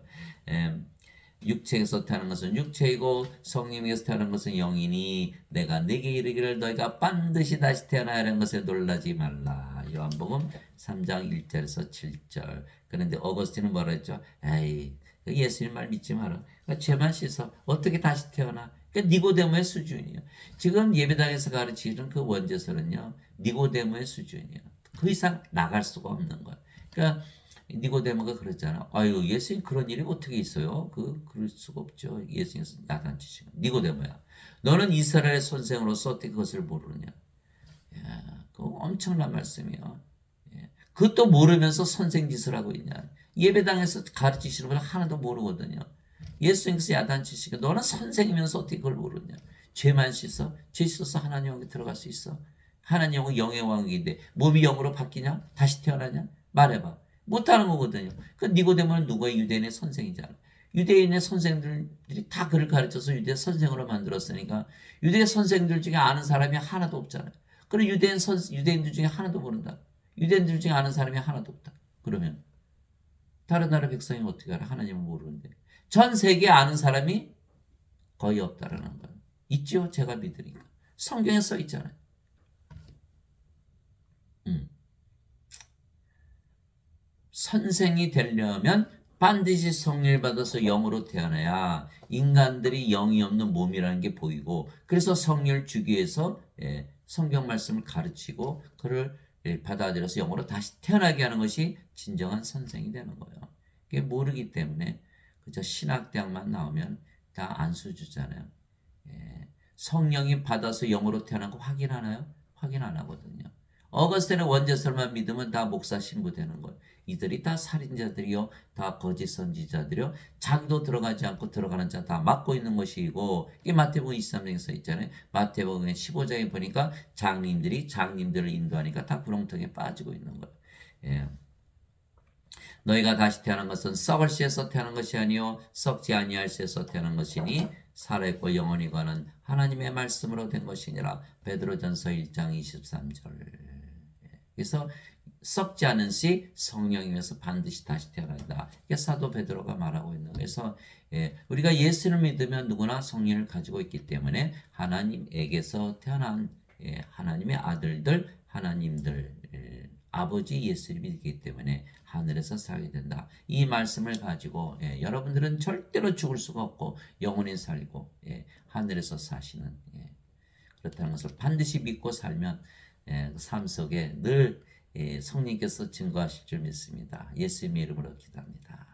육체에서 태어난 것은 육체이고 성령에서 태어난 것은 영이니 내가 네게 이르기를 너희가 반드시 다시 태어나야 하는 것에 놀라지 말라. 요한복음 3장 1절에서 7절. 그런데 어거스틴은 뭐라 했죠? 에이 예수님 말 믿지 마라. 그러니까 죄만 씻어. 어떻게 다시 태어나? 그러니까 니고데모의 수준이에요. 지금 예배당에서 가르치는 그 원죄설은요. 니고데모의 수준이에요. 그 이상 나갈 수가 없는 거야. 그러니까 니고데모가 그랬잖아. 아유 예수님 그런 일이 어떻게 있어요? 그럴 수가 없죠. 예수님 나단치시고 니고데모야. 너는 이스라엘의 선생으로서 어떻게 그것을 모르느냐? 야, 그거 엄청난 말씀이요. 예. 그것도 모르면서 선생 짓을 하고 있냐? 예배당에서 가르치시는 걸 하나도 모르거든요. 예수님께서 야단치시고 너는 선생이면서 어떻게 그걸 모르냐? 죄만 씻어? 죄 씻어서 하나님 영에 들어갈 수 있어? 하나님 영은 영의 왕국인데 몸이 영으로 바뀌냐? 다시 태어나냐? 말해봐. 못하는 거거든요. 그 니고데모는 누구의 유대인의 선생이잖아. 유대인의 선생들이 다 그를 가르쳐서 유대 선생으로 만들었으니까 유대 선생들 중에 아는 사람이 하나도 없잖아요. 그리고 유대인들 중에 하나도 모른다. 유대인들 중에 아는 사람이 하나도 없다. 그러면 다른 나라 백성이 어떻게 알아? 하나님을 모르는데. 전 세계에 아는 사람이 거의 없다라는 거예요. 있죠? 제가 믿으니까. 성경에 써 있잖아요. 선생이 되려면 반드시 성령을 받아서 영으로 태어나야 인간들이 영이 없는 몸이라는 게 보이고, 그래서 성령을 주기 위해서 성경 말씀을 가르치고 그를 받아들여서 영으로 다시 태어나게 하는 것이 진정한 선생이 되는 거예요. 이게 모르기 때문에 그저 신학대학만 나오면 다 안수 주잖아요. 성령이 받아서 영으로 태어난 거 확인하나요? 확인 안 하거든요. 어거스틴의 원죄설만 믿으면 다 목사 신부 되는 거예요. 이들이 다 살인자들이요, 다 거짓 선지자들이요, 자기도 들어가지 않고 들어가는 자 다 막고 있는 것이고, 이게 마태복음 23장에 써 있잖아요. 마태복음 15장에 보니까 장님들을 인도하니까 다 구렁텅이에 빠지고 있는 거예요. 예. 너희가 다시 태어난 것은 썩을 씨에서 태어난 것이 아니요 썩지 아니할 씨에서 태어난 것이니 살아있고 영원히 가는 하나님의 말씀으로 된 것이니라. 베드로전서 1장 23절. 그래서 썩지 않은 씨 성령이면서 반드시 다시 태어난다. 이게 사도 베드로가 말하고 있는 거예요. 그래서 우리가 예수를 믿으면 누구나 성령을 가지고 있기 때문에 하나님에게서 태어난 하나님의 아들들, 하나님들, 아버지 예수를 믿기 때문에 하늘에서 살게 된다. 이 말씀을 가지고 여러분들은 절대로 죽을 수가 없고 영원히 살고 하늘에서 사시는 그렇다는 것을 반드시 믿고 살면 삶 속에 늘 성령께서 증거하실 줄 믿습니다. 예수님의 이름으로 기도합니다.